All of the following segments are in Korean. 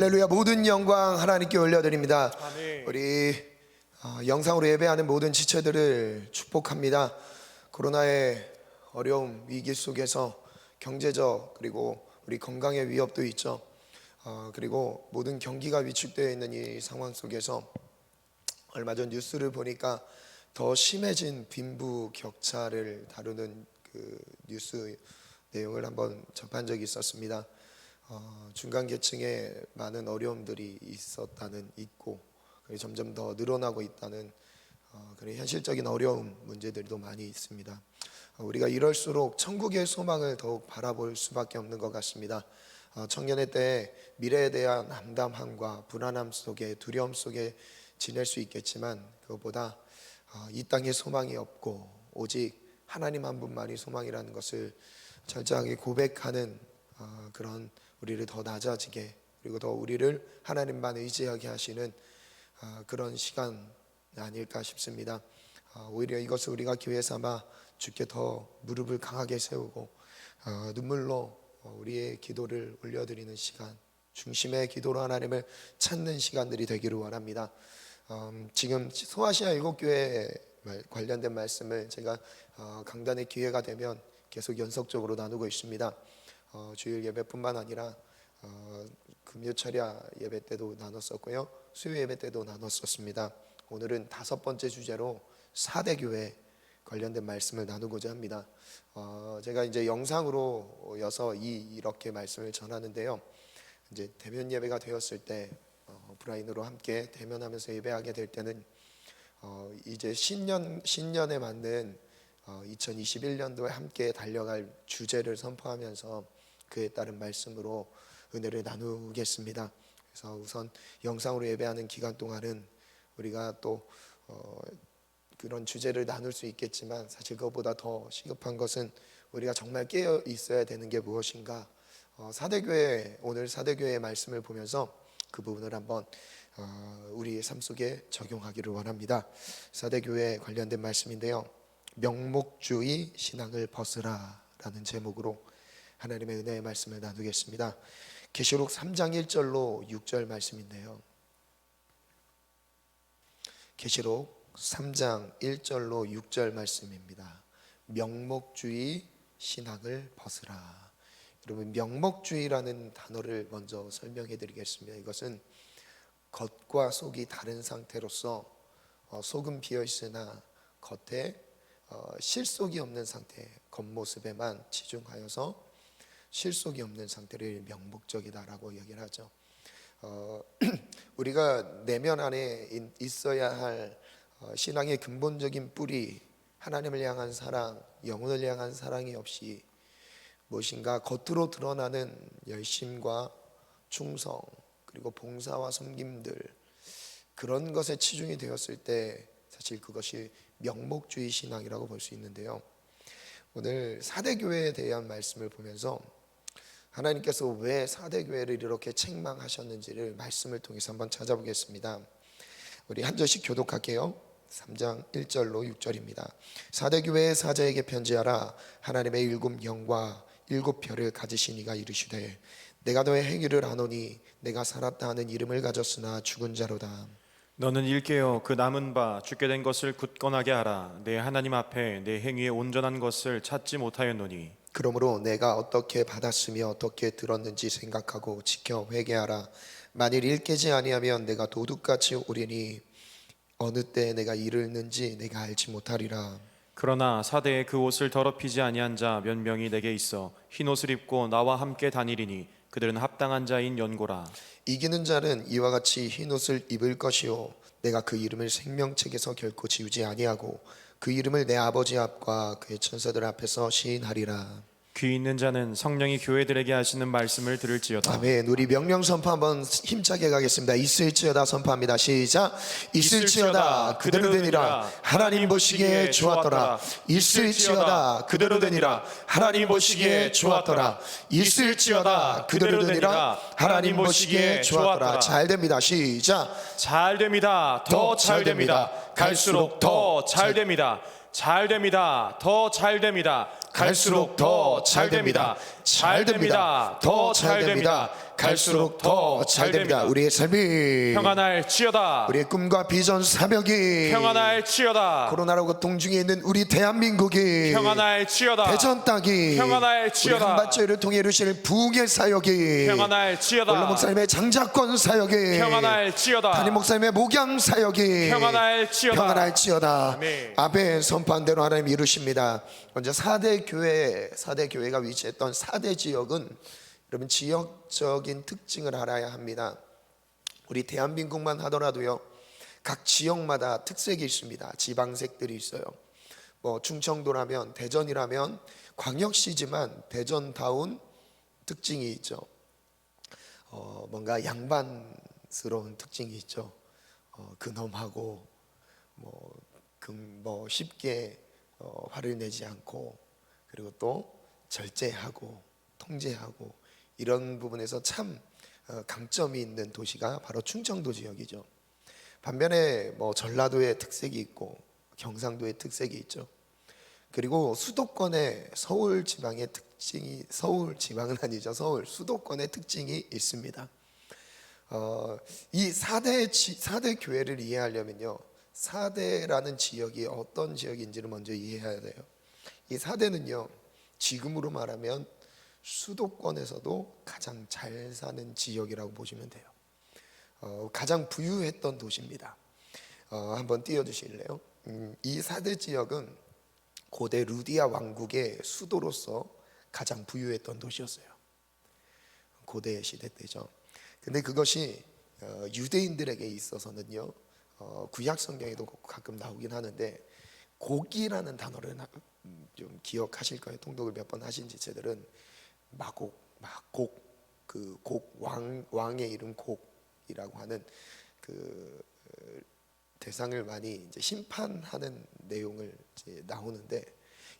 할렐루야. 모든 영광 하나님께 올려드립니다. 아멘. 우리 영상으로 예배하는 모든 지체들을 축복합니다. 코로나의 어려움, 위기 속에서 경제적 그리고 우리 건강의 위협도 있죠. 그리고 모든 경기가 위축되어 있는 이 상황 속에서 얼마 전 뉴스를 보니까 더 심해진 빈부격차를 다루는 그 뉴스 내용을 한번 접한 적이 있었습니다. 중간계층에 많은 어려움들이 있고 점점 더 늘어나고 있다는 그런 현실적인 어려움 문제들도 많이 있습니다. 우리가 이럴수록 천국의 소망을 더욱 바라볼 수밖에 없는 것 같습니다. 청년의 때 미래에 대한 암담함과 불안함 속에, 두려움 속에 지낼 수 있겠지만 그것보다 이 땅에 소망이 없고 오직 하나님 한 분만이 소망이라는 것을 철저하게 고백하는 그런 우리를 더 낮아지게, 그리고 더 우리를 하나님만 의지하게 하시는 그런 시간 아닐까 싶습니다. 오히려 이것을 우리가 기회 삼아 주께 더 무릎을 강하게 세우고 눈물로 우리의 기도를 올려드리는 시간, 중심의 기도로 하나님을 찾는 시간들이 되기를 원합니다. 지금 소아시아 7교회 관련된 말씀을 제가 강단의 기회가 되면 계속 연속적으로 나누고 있습니다. 주일 예배뿐만 아니라 금요철야 예배 때도 나눴었고요, 수요 예배 때도 나눴었습니다. 오늘은 5번째 주제로 4대 교회 관련된 말씀을 나누고자 합니다. 제가 이제 영상으로 여서 이렇게 말씀을 전하는데요, 이제 대면 예배가 되었을 때 오프라인으로 함께 대면하면서 예배하게 될 때는 이제 신년에 맞는 2021년도에 함께 달려갈 주제를 선포하면서 그에 따른 말씀으로 은혜를 나누겠습니다. 그래서 우선 영상으로 예배하는 기간 동안은 우리가 또 그런 주제를 나눌 수 있겠지만, 사실 그것보다 더 시급한 것은 우리가 정말 깨어 있어야 되는 게 무엇인가. 오늘 사대교회의 말씀을 보면서 그 부분을 한번 우리의 삶 속에 적용하기를 원합니다. 사대교회 관련된 말씀인데요, 명목주의 신앙을 벗으라 라는 제목으로 하나님의 은혜의 말씀을 나누겠습니다. 계시록 3장 1절로 6절 말씀인데요, 계시록 3장 1절로 6절 말씀입니다. 명목주의 신앙을 벗으라. 여러분, 명목주의라는 단어를 먼저 설명해 드리겠습니다. 이것은 겉과 속이 다른 상태로서 속은 비어 있으나 겉에 실속이 없는 상태, 겉모습에만 치중하여서 실속이 없는 상태를 명목적이다라고 얘기를 하죠. 우리가 내면 안에 있어야 할 신앙의 근본적인 뿌리, 하나님을 향한 사랑, 영혼을 향한 사랑이 없이 무엇인가 겉으로 드러나는 열심과 충성, 그리고 봉사와 섬김들, 그런 것에 치중이 되었을 때 사실 그것이 명목주의 신앙이라고 볼 수 있는데요, 오늘 사대교회에 대한 말씀을 보면서 하나님께서 왜 사대교회를 이렇게 책망하셨는지를 말씀을 통해서 한번 찾아보겠습니다. 우리 한 절씩 교독할게요. 3장 1절로 6절입니다. 사대교회의 사자에게 편지하라. 하나님의 7 영과 7 별을 가지신 이가 이르시되, 내가 너의 행위를 아노니 내가 살았다 하는 이름을 가졌으나 죽은 자로다. 너는 일깨어 그 남은 바 죽게 된 것을 굳건하게 하라. 내 하나님 앞에 내 행위의 온전한 것을 찾지 못하였노니. 그러므로 내가 어떻게 받았으며 어떻게 들었는지 생각하고 지켜 회개하라. 만일 일깨지 아니하면 내가 도둑같이 오리니 어느 때에 내가 이르는지 내가 알지 못하리라. 그러나 사대에 그 옷을 더럽히지 아니한 자 몇 명이 내게 있어 흰 옷을 입고 나와 함께 다니리니 그들은 합당한 자인 연고라. 이기는 자는 이와 같이 흰 옷을 입을 것이요 내가 그 이름을 생명책에서 결코 지우지 아니하고 그 이름을 내 아버지 앞과 그의 천사들 앞에서 시인하리라. 귀 있는 자는 성령이 교회들에게 하시는 말씀을 들을지어다. 아멘. 우리 명령 선포 한번 힘차게 가겠습니다. 있을지어다 선포합니다. 시작. 있을지어다 그대로 되니라. 하나님 보시기에 좋았더라. 있을지어다 그대로 되니라. 하나님 보시기에 좋았더라. 있을지어다 그대로 되니라. 하나님 보시기에 좋았더라. 잘 됩니다. 시작. 잘 됩니다. 더 잘 됩니다. 갈수록 더 잘 됩니다. 잘 됩니다. 더 잘 됩니다. 갈수록 더 잘 됩니다. 잘 됩니다. 더 잘 됩니다. 갈수록 더 잘 됩니다. 우리의 삶이 평안할지어다. 우리의 꿈과 비전 사명이 평안할지어다. 코로나로 고통 중에 있는 우리 대한민국이 평안할지어다. 대전 땅이 평안할지어다. 우리 한밭교회를 통해 이루실 부흥의 사역이 평안할지어다. 원로 목사님의 장자권 사역이 평안할지어다. 담임 목사님의 목양 사역이 평안할지어다. 평안할지어다. 아멘. 앞에 선포한 대로 하나님 이루십니다. 먼저 4대 교회가 위치했던 4대 지역은 여러분 지역적인 특징을 알아야 합니다. 우리 대한민국만 하더라도요, 각 지역마다 특색이 있습니다. 지방색들이 있어요. 뭐 충청도라면, 대전이라면 광역시지만 대전다운 특징이 있죠. 뭔가 양반스러운 특징이 있죠. 근엄하고 뭐 쉽게 화를 내지 않고, 그리고 또 절제하고 통제하고, 이런 부분에서 참 강점이 있는 도시가 바로 충청도 지역이죠. 반면에 뭐 전라도의 특색이 있고 경상도의 특색이 있죠. 그리고 수도권의 서울 지방의 특징이, 서울 지방은 아니죠, 서울 수도권의 특징이 있습니다. 이 4대 교회를 이해하려면요, 4대라는 지역이 어떤 지역인지를 먼저 이해해야 돼요. 이 4대는요, 지금으로 말하면 수도권에서도 가장 잘 사는 지역이라고 보시면 돼요. 가장 부유했던 도시입니다. 한번 띄워주실래요? 이 4대 지역은 고대 루디아 왕국의 수도로서 가장 부유했던 도시였어요. 고대 시대 때죠. 근데 그것이 유대인들에게 있어서는요, 구약 성경에도 가끔 나오긴 하는데, 곡이라는 단어를 좀 기억하실 거예요. 통독을 몇 번 하신 지체들은 왕의 이름 곡이라고 하는 그 대상을 많이 이제 심판하는 내용을 이제 나오는데,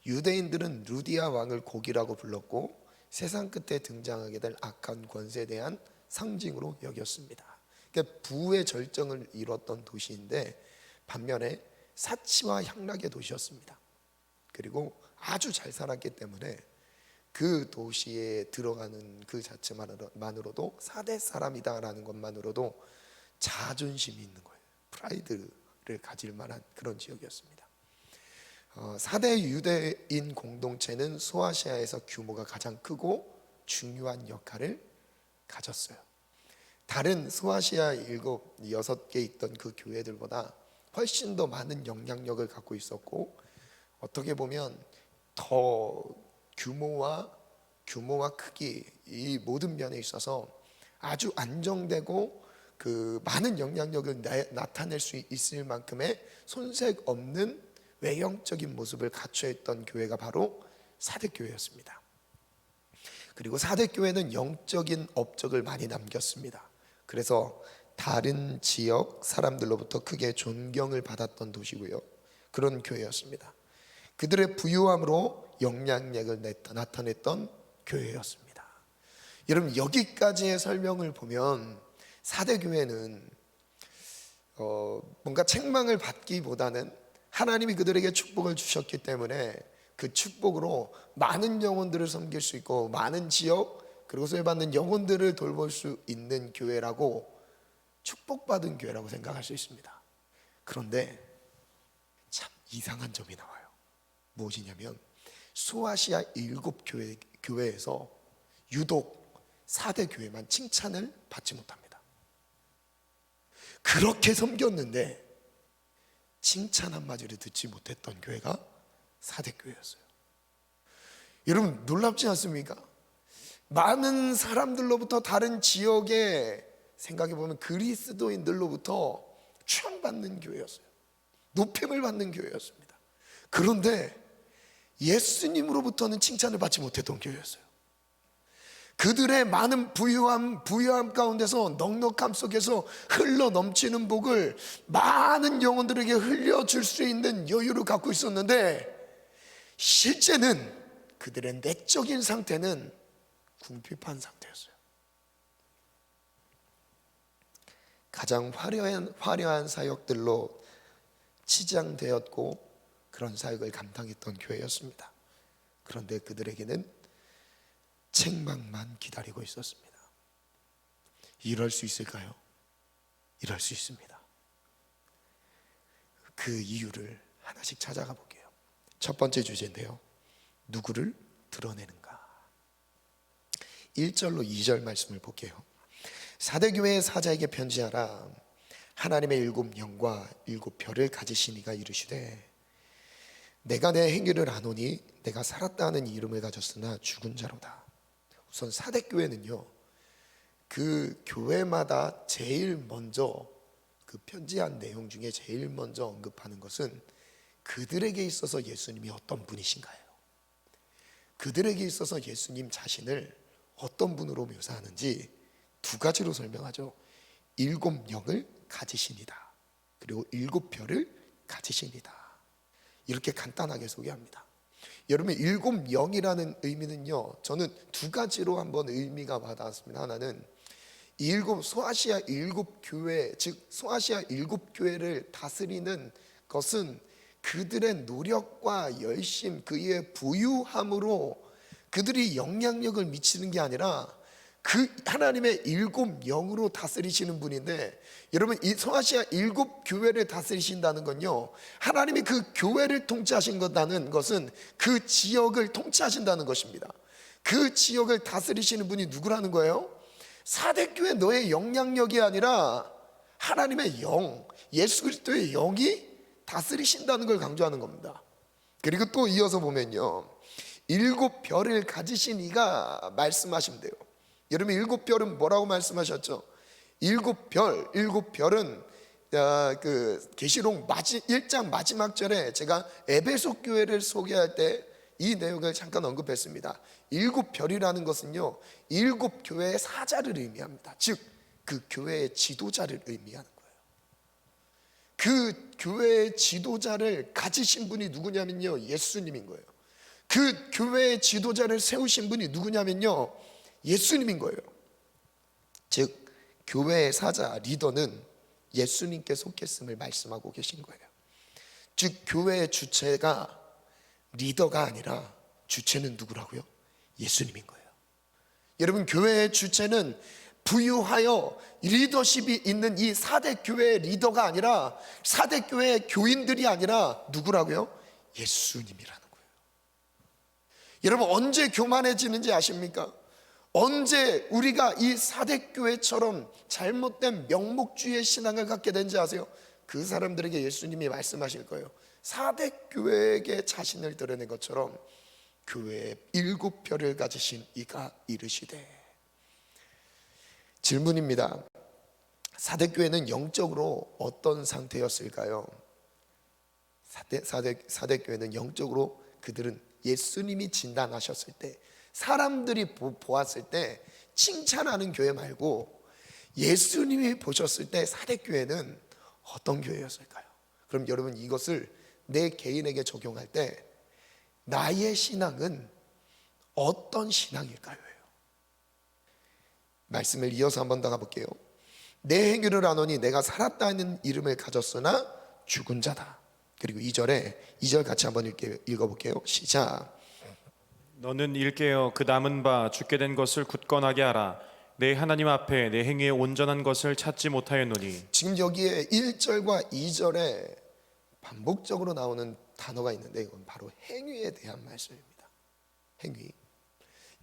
유대인들은 루디아 왕을 곡이라고 불렀고 세상 끝에 등장하게 될 악한 권세에 대한 상징으로 여겼습니다. 그러니까 부의 절정을 이뤘던 도시인데, 반면에 사치와 향락의 도시였습니다. 그리고 아주 잘 살았기 때문에 그 도시에 들어가는 그 자체만으로도 4대 사람이다라는 것만으로도 자존심이 있는 거예요. 프라이드를 가질 만한 그런 지역이었습니다. 4대 유대인 공동체는 소아시아에서 규모가 가장 크고 중요한 역할을 가졌어요. 다른 소아시아 6개 있던 그 교회들보다 훨씬 더 많은 영향력을 갖고 있었고, 어떻게 보면 더 규모와 크기, 이 모든 면에 있어서 아주 안정되고 그 많은 영향력을 나타낼 수 있을 만큼의 손색 없는 외형적인 모습을 갖춰 있던 교회가 바로 4대 교회였습니다. 그리고 4대 교회는 영적인 업적을 많이 남겼습니다. 그래서 다른 지역 사람들로부터 크게 존경을 받았던 도시고요, 그런 교회였습니다. 그들의 부유함으로 영향력을 나타냈던 교회였습니다. 여러분, 여기까지의 설명을 보면 4대 교회는 뭔가 책망을 받기보다는 하나님이 그들에게 축복을 주셨기 때문에 그 축복으로 많은 영혼들을 섬길 수 있고, 많은 지역 그리고 소외받는 영혼들을 돌볼 수 있는 교회라고, 축복받은 교회라고 생각할 수 있습니다. 그런데 참 이상한 점이 나와요. 무엇이냐면 소아시아 7교회에서 유독 4대 교회만 칭찬을 받지 못합니다. 그렇게 섬겼는데 칭찬 한마디를 듣지 못했던 교회가 4대 교회였어요. 여러분, 놀랍지 않습니까? 많은 사람들로부터, 다른 지역에 생각해보면 그리스도인들로부터 추앙받는 교회였어요. 높임을 받는 교회였습니다. 그런데 예수님으로부터는 칭찬을 받지 못했던 교회였어요. 그들의 많은 부유함 가운데서, 넉넉함 속에서 흘러 넘치는 복을 많은 영혼들에게 흘려줄 수 있는 여유를 갖고 있었는데, 실제는 그들의 내적인 상태는 궁핍한 상태였어요. 가장 화려한 사역들로 치장되었고 그런 사역을 감당했던 교회였습니다. 그런데 그들에게는 책망만 기다리고 있었습니다. 이럴 수 있을까요? 이럴 수 있습니다. 그 이유를 하나씩 찾아가 볼게요. 첫 번째 주제인데요, 누구를 드러내는가. 1절로 2절 말씀을 볼게요. 사대교회의 사자에게 편지하라. 하나님의 일곱 영과 일곱 별을 가지신 이가 이르시되 내가 내 행위를 아노니 내가 살았다 하는 이름을 가졌으나 죽은 자로다. 우선 사대교회는요, 그 교회마다 제일 먼저 그 편지한 내용 중에 제일 먼저 언급하는 것은 그들에게 있어서 예수님이 어떤 분이신가요? 그들에게 있어서 예수님 자신을 어떤 분으로 묘사하는지 두 가지로 설명하죠. 일곱 영을 가지시니다, 그리고 일곱 별을 가지시니다. 이렇게 간단하게 소개합니다. 여러분, 일곱 영이라는 의미는요, 저는 두 가지로 한번 의미가 와닿았습니다. 하나는 소아시아 일곱 교회, 즉 소아시아 일곱 교회를 다스리는 것은 그들의 노력과 열심, 그의 부유함으로 그들이 영향력을 미치는 게 아니라 그 하나님의 일곱 영으로 다스리시는 분인데, 여러분, 이 소아시아 일곱 교회를 다스리신다는 건요, 하나님이 그 교회를 통치하신다는 것은 그 지역을 통치하신다는 것입니다. 그 지역을 다스리시는 분이 누구라는 거예요? 사대교회 너의 영향력이 아니라 하나님의 영, 예수 그리스도의 영이 다스리신다는 걸 강조하는 겁니다. 그리고 또 이어서 보면요, 일곱 별을 가지신 이가 말씀하신대요. 여러분, 일곱 별은 뭐라고 말씀하셨죠? 일곱 별은 그 계시록 1장 마지막 절에 제가 에베소 교회를 소개할 때 이 내용을 잠깐 언급했습니다. 일곱 별이라는 것은요, 일곱 교회의 사자를 의미합니다. 즉 그 교회의 지도자를 의미하는 거예요. 그 교회의 지도자를 가지신 분이 누구냐면요, 예수님인 거예요. 그 교회의 지도자를 세우신 분이 누구냐면요, 예수님인 거예요. 즉 교회의 사자, 리더는 예수님께 속했음을 말씀하고 계신 거예요. 즉 교회의 주체가 리더가 아니라 주체는 누구라고요? 예수님인 거예요. 여러분, 교회의 주체는 부유하여 리더십이 있는 이 사대교회의 리더가 아니라, 사대교회의 교인들이 아니라 누구라고요? 예수님이라는 거예요. 여러분, 언제 교만해지는지 아십니까? 언제 우리가 이 사대교회처럼 잘못된 명목주의의 신앙을 갖게 된지 아세요? 그 사람들에게 예수님이 말씀하실 거예요. 사대교회에게 자신을 드러낸 것처럼 교회에 일곱 별을 가지신 이가 이르시되. 질문입니다. 사대교회는 영적으로 어떤 상태였을까요? 사대교회는 영적으로 그들은 예수님이 진단하셨을 때, 사람들이 보았을 때 칭찬하는 교회 말고 예수님이 보셨을 때 사대교회는 어떤 교회였을까요? 그럼 여러분, 이것을 내 개인에게 적용할 때 나의 신앙은 어떤 신앙일까요? 말씀을 이어서 한번 더 가볼게요. 내 행위를 아노니 내가 살았다는 이름을 가졌으나 죽은 자다. 그리고 2절 같이 한번 읽어볼게요. 시작. 너는 일깨어 그 남은 바 죽게 된 것을 굳건하게 하라. 내 하나님 앞에 내 행위의 온전한 것을 찾지 못하였노니. 지금 여기에 1절과 2절에 반복적으로 나오는 단어가 있는데 이건 바로 행위에 대한 말씀입니다. 행위.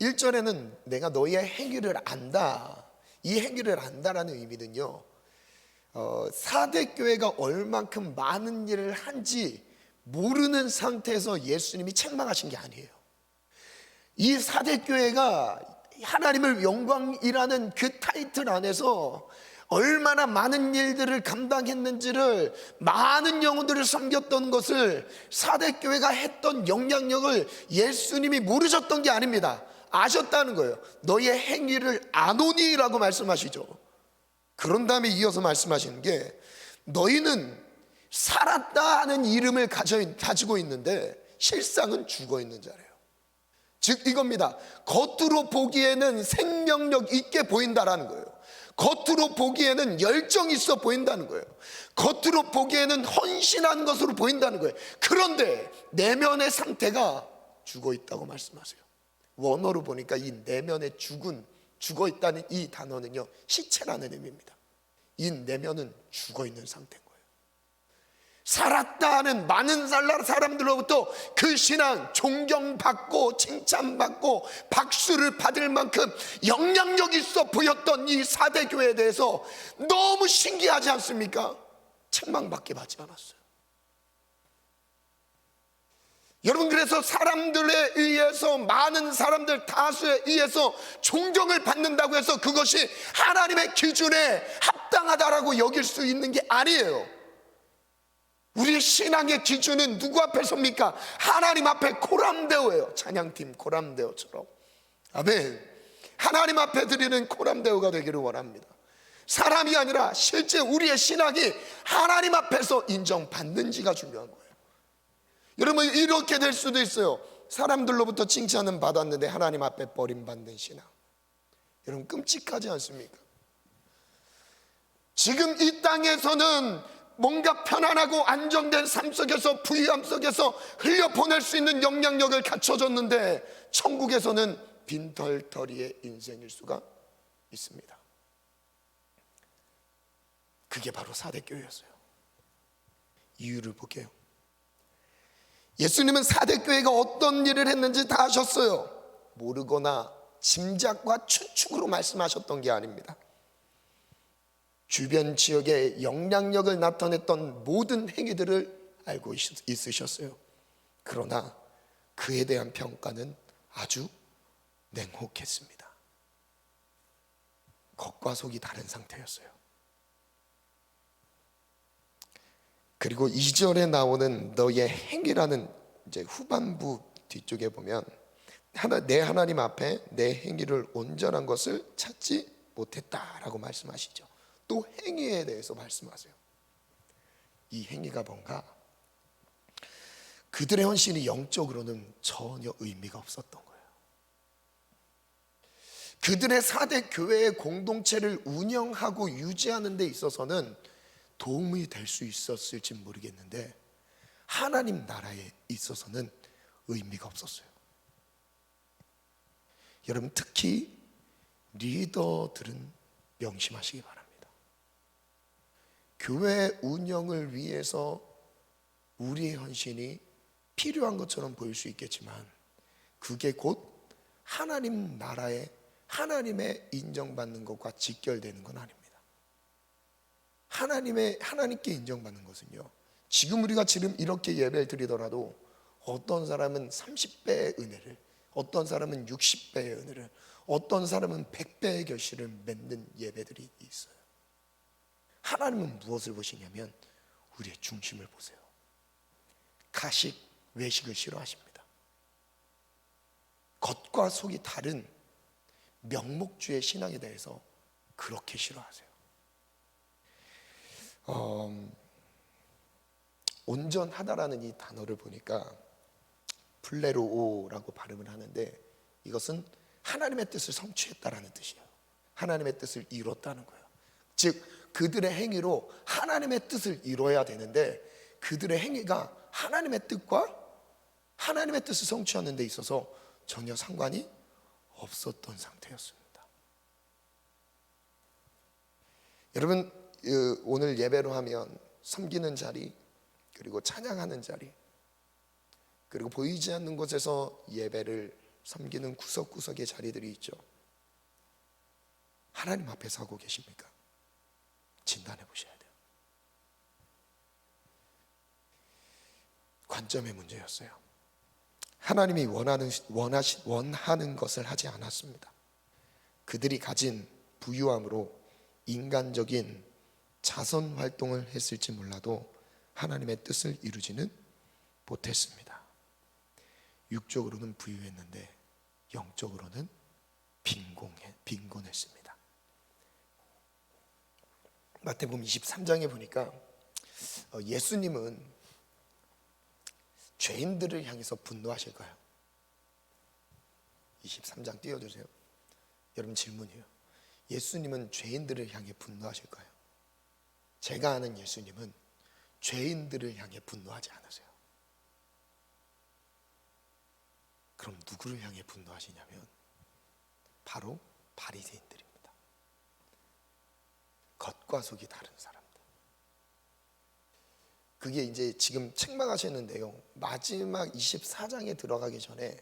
1절에는 내가 너희의 행위를 안다. 이 행위를 안다라는 의미는요, 사대교회가 얼만큼 많은 일을 한지 모르는 상태에서 예수님이 책망하신 게 아니에요. 이 사대교회가 하나님을 영광이라는 그 타이틀 안에서 얼마나 많은 일들을 감당했는지를, 많은 영혼들을 섬겼던 것을, 사대교회가 했던 영향력을 예수님이 모르셨던 게 아닙니다. 아셨다는 거예요. 너희의 행위를 아노니라고 말씀하시죠. 그런 다음에 이어서 말씀하시는 게, 너희는 살았다 하는 이름을 가지고 있는데 실상은 죽어 있는 자래요. 즉 이겁니다. 겉으로 보기에는 생명력 있게 보인다라는 거예요. 겉으로 보기에는 열정 있어 보인다는 거예요. 겉으로 보기에는 헌신한 것으로 보인다는 거예요. 그런데 내면의 상태가 죽어 있다고 말씀하세요. 원어로 보니까 이 내면에 죽어 있다는 이 단어는요, 시체라는 의미입니다. 이 내면은 죽어 있는 상태인 거예요. 살았다는 많은 사람들로부터 그 신앙 존경받고 칭찬받고 박수를 받을 만큼 영향력 있어 보였던 이 4대 교회에 대해서 너무 신기하지 않습니까? 책망밖에 받지 않았어요. 여러분, 그래서 사람들에 의해서, 많은 사람들 다수에 의해서 존경을 받는다고 해서 그것이 하나님의 기준에 합당하다라고 여길 수 있는 게 아니에요. 우리의 신앙의 기준은 누구 앞에 섭니까? 하나님 앞에 코람데오예요. 찬양팀 코람데오처럼. 아멘. 하나님 앞에 드리는 코람데오가 되기를 원합니다. 사람이 아니라 실제 우리의 신앙이 하나님 앞에서 인정받는지가 중요한 거예요. 여러분, 이렇게 될 수도 있어요. 사람들로부터 칭찬은 받았는데 하나님 앞에 버림받는 신앙. 여러분, 끔찍하지 않습니까? 지금 이 땅에서는 뭔가 편안하고 안정된 삶 속에서, 부유함 속에서 흘려보낼 수 있는 영향력을 갖춰줬는데 천국에서는 빈털터리의 인생일 수가 있습니다. 그게 바로 4대 교회였어요. 이유를 볼게요. 예수님은 4대 교회가 어떤 일을 했는지 다 아셨어요. 모르거나 짐작과 추측으로 말씀하셨던 게 아닙니다. 주변 지역에 영향력을 나타냈던 모든 행위들을 알고 있으셨어요. 그러나 그에 대한 평가는 아주 냉혹했습니다. 겉과 속이 다른 상태였어요. 그리고 2절에 나오는 너의 행위라는 이제 후반부 뒤쪽에 보면 내 하나님 앞에 내 행위를 온전한 것을 찾지 못했다라고 말씀하시죠. 또 행위에 대해서 말씀하세요. 이 행위가 뭔가? 그들의 헌신이 영적으로는 전혀 의미가 없었던 거예요. 그들의 4대 교회의 공동체를 운영하고 유지하는 데 있어서는 도움이 될 수 있었을지 모르겠는데 하나님 나라에 있어서는 의미가 없었어요. 여러분, 특히 리더들은 명심하시기 바랍니다. 교회 운영을 위해서 우리의 헌신이 필요한 것처럼 보일 수 있겠지만 그게 곧 하나님 나라에 하나님의 인정받는 것과 직결되는 건 아닙니다. 하나님께 인정받는 것은요, 지금 우리가 이렇게 예배를 드리더라도 어떤 사람은 30배의 은혜를, 어떤 사람은 60배의 은혜를, 어떤 사람은 100배의 결실을 맺는 예배들이 있어요. 하나님은 무엇을 보시냐면 우리의 중심을 보세요. 가식, 외식을 싫어하십니다. 겉과 속이 다른 명목주의 신앙에 대해서 그렇게 싫어하세요. 온전하다라는 이 단어를 보니까 플레로오라고 발음을 하는데 이것은 하나님의 뜻을 성취했다라는 뜻이에요. 하나님의 뜻을 이뤘다는 거예요. 즉 그들의 행위로 하나님의 뜻을 이뤄야 되는데 그들의 행위가 하나님의 뜻과 하나님의 뜻을 성취하는 데 있어서 전혀 상관이 없었던 상태였습니다. 여러분, 오늘 예배로 하면 섬기는 자리, 그리고 찬양하는 자리, 그리고 보이지 않는 곳에서 예배를 섬기는 구석구석의 자리들이 있죠. 하나님 앞에서 하고 계십니까? 진단해 보셔야 돼요. 관점의 문제였어요. 하나님이 원하는 것을 하지 않았습니다. 그들이 가진 부유함으로 인간적인 자선 활동을 했을지 몰라도 하나님의 뜻을 이루지는 못했습니다. 육적으로는 부유했는데 영적으로는 빈곤했습니다. 마태복음 23장에 보니까 예수님은 죄인들을 향해서 분노하실까요? 23장 띄워주세요. 여러분, 질문이에요. 예수님은 죄인들을 향해 분노하실까요? 제가 아는 예수님은 죄인들을 향해 분노하지 않으세요. 그럼 누구를 향해 분노하시냐면 바로 바리새인들입니다. 겉과 속이 다른 사람들. 그게 이제 지금 책망하시는 내용, 마지막 24장에 들어가기 전에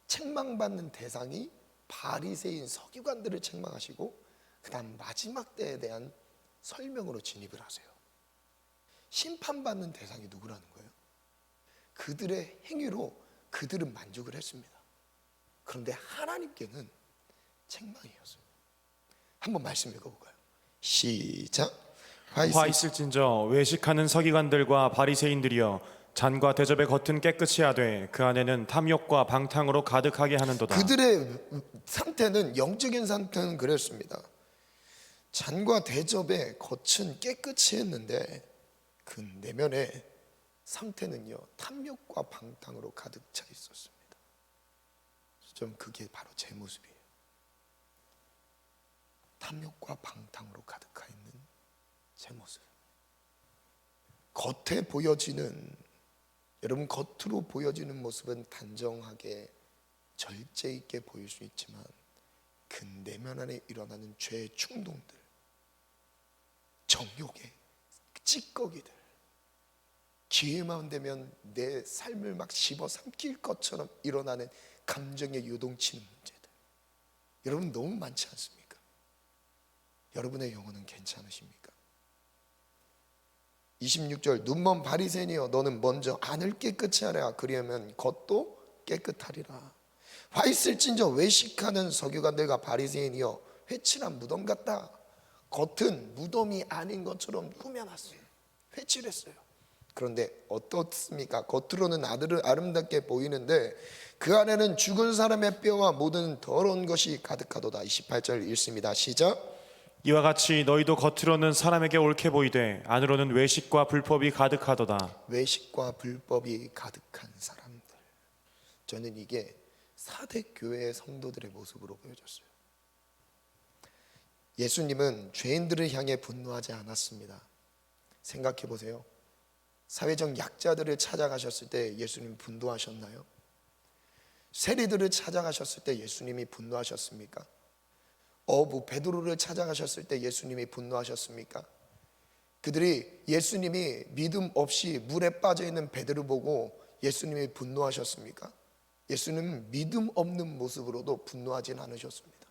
책망받는 대상이 바리새인 서기관들을 책망하시고 그 다음 마지막 때에 대한 설명으로 진입을 하세요. 심판받는 대상이 누구라는 거예요? 그들의 행위로 그들은 만족을 했습니다. 그런데 하나님께는 책망이었어요. 한번 말씀 읽어볼까요? 시작. 화 있을진저 외식하는 서기관들과 바리새인들이여 잔과 대접의 겉은 깨끗이 하되 그 안에는 탐욕과 방탕으로 가득하게 하는도다. 그들의 상태는, 영적인 상태는 그랬습니다. 잔과 대접의 겉은 깨끗이 했는데 그 내면의 상태는요, 탐욕과 방탕으로 가득 차 있었습니다. 좀 그게 바로 제 모습이에요. 탐욕과 방탕으로 가득하 있는 제 모습. 겉에 보여지는, 여러분 겉으로 보여지는 모습은 단정하게 절제 있게 보일 수 있지만 그 내면 안에 일어나는 죄의 충동들, 정욕의 찌꺼기들, 기회만 되면 내 삶을 막 집어삼킬 것처럼 일어나는 감정에 요동치는 문제들, 여러분 너무 많지 않습니까? 여러분의 영혼은 괜찮으십니까? 26절, 눈먼 바리새인이여 너는 먼저 안을 깨끗이 하라. 그리하면 겉도 깨끗하리라. 화 있을진저 외식하는 서기관들과 바리새인이여 회칠한 무덤 같다. 겉은 무덤이 아닌 것처럼 꾸며놨어요. 회칠했어요. 그런데 어떻습니까? 겉으로는 아름답게 보이는데 그 안에는 죽은 사람의 뼈와 모든 더러운 것이 가득하도다. 28절 읽습니다. 시작. 이와 같이 너희도 겉으로는 사람에게 옳게 보이되 안으로는 외식과 불법이 가득하도다. 외식과 불법이 가득한 사람들. 저는 이게 사대 교회의 성도들의 모습으로 보여졌어요. 예수님은 죄인들을 향해 분노하지 않았습니다. 생각해 보세요. 사회적 약자들을 찾아가셨을 때 예수님 분노하셨나요? 세리들을 찾아가셨을 때 예수님이 분노하셨습니까? 어부 베드로를 찾아가셨을 때 예수님이 분노하셨습니까? 그들이 예수님이 믿음 없이 물에 빠져 있는 베드로 보고 예수님이 분노하셨습니까? 예수님은 믿음 없는 모습으로도 분노하진 않으셨습니다.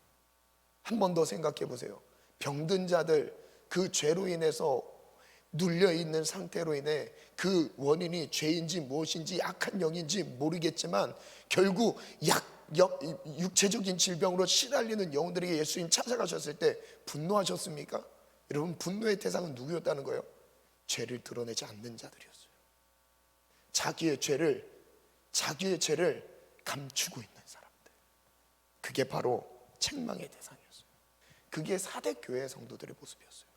한 번 더 생각해 보세요. 병든 자들, 그 죄로 인해서 눌려 있는 상태로 인해 그 원인이 죄인지 무엇인지 악한 영인지 모르겠지만 결국 육체적인 질병으로 시달리는 영혼들에게 예수님 찾아가셨을 때 분노하셨습니까? 여러분, 분노의 대상은 누구였다는 거예요? 죄를 드러내지 않는 자들이었어요. 자기의 죄를 감추고 있는 사람들. 그게 바로 책망의 대상이었어요. 그게 사대 교회 성도들의 모습이었어요.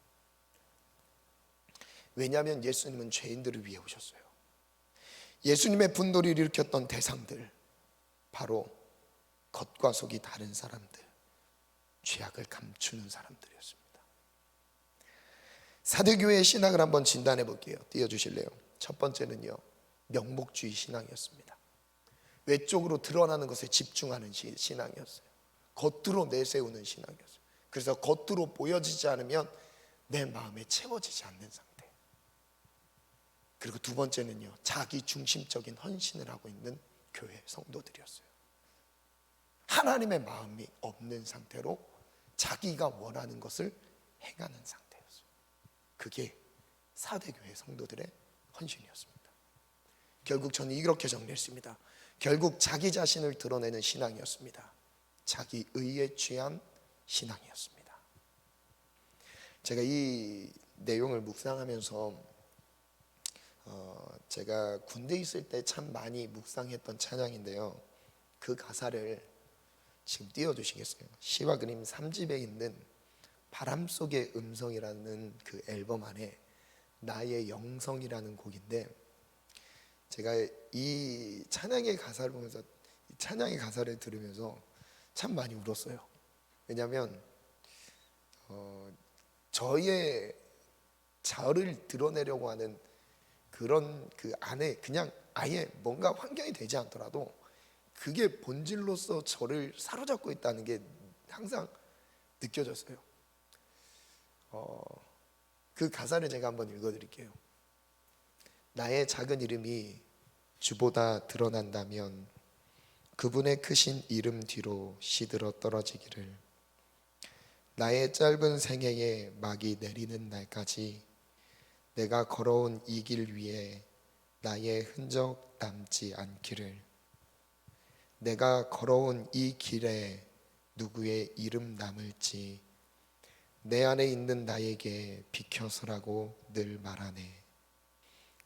왜냐하면 예수님은 죄인들을 위해 오셨어요. 예수님의 분노를 일으켰던 대상들, 바로 겉과 속이 다른 사람들, 죄악을 감추는 사람들이었습니다. 사대교회의 신앙을 한번 진단해 볼게요. 띄워주실래요? 첫 번째는요, 명목주의 신앙이었습니다. 외적으로 드러나는 것에 집중하는 신앙이었어요. 겉으로 내세우는 신앙이었어요. 그래서 겉으로 보여지지 않으면 내 마음에 채워지지 않는 상태. 그리고 두 번째는요, 자기 중심적인 헌신을 하고 있는 교회 성도들이었어요. 하나님의 마음이 없는 상태로 자기가 원하는 것을 행하는 상태였어요. 그게 사대교회 성도들의 헌신이었습니다. 결국 저는 이렇게 정리했습니다. 결국 자기 자신을 드러내는 신앙이었습니다. 자기 의에 취한 신앙이었습니다. 제가 이 내용을 묵상하면서 제가 군대에 있을 때 참 많이 묵상했던 찬양인데요, 그 가사를 지금 띄워주시겠어요? 시와 그림 3집에 있는 바람 속의 음성이라는 그 앨범 안에 나의 영성이라는 곡인데, 제가 이 찬양의 가사를 보면서, 이 찬양의 가사를 들으면서 참 많이 울었어요. 왜냐하면 저를 드러내려고 하는 그런 그 안에 그냥 아예 뭔가 환경이 되지 않더라도 그게 본질로서 저를 사로잡고 있다는 게 항상 느껴졌어요. 그 가사를 제가 한번 읽어드릴게요. 나의 작은 이름이 주보다 드러난다면 그분의 크신 이름 뒤로 시들어 떨어지기를. 나의 짧은 생애에 막이 내리는 날까지 내가 걸어온 이 길 위에 나의 흔적 남지 않기를. 내가 걸어온 이 길에 누구의 이름 남을지 내 안에 있는 나에게 비켜서라고 늘 말하네.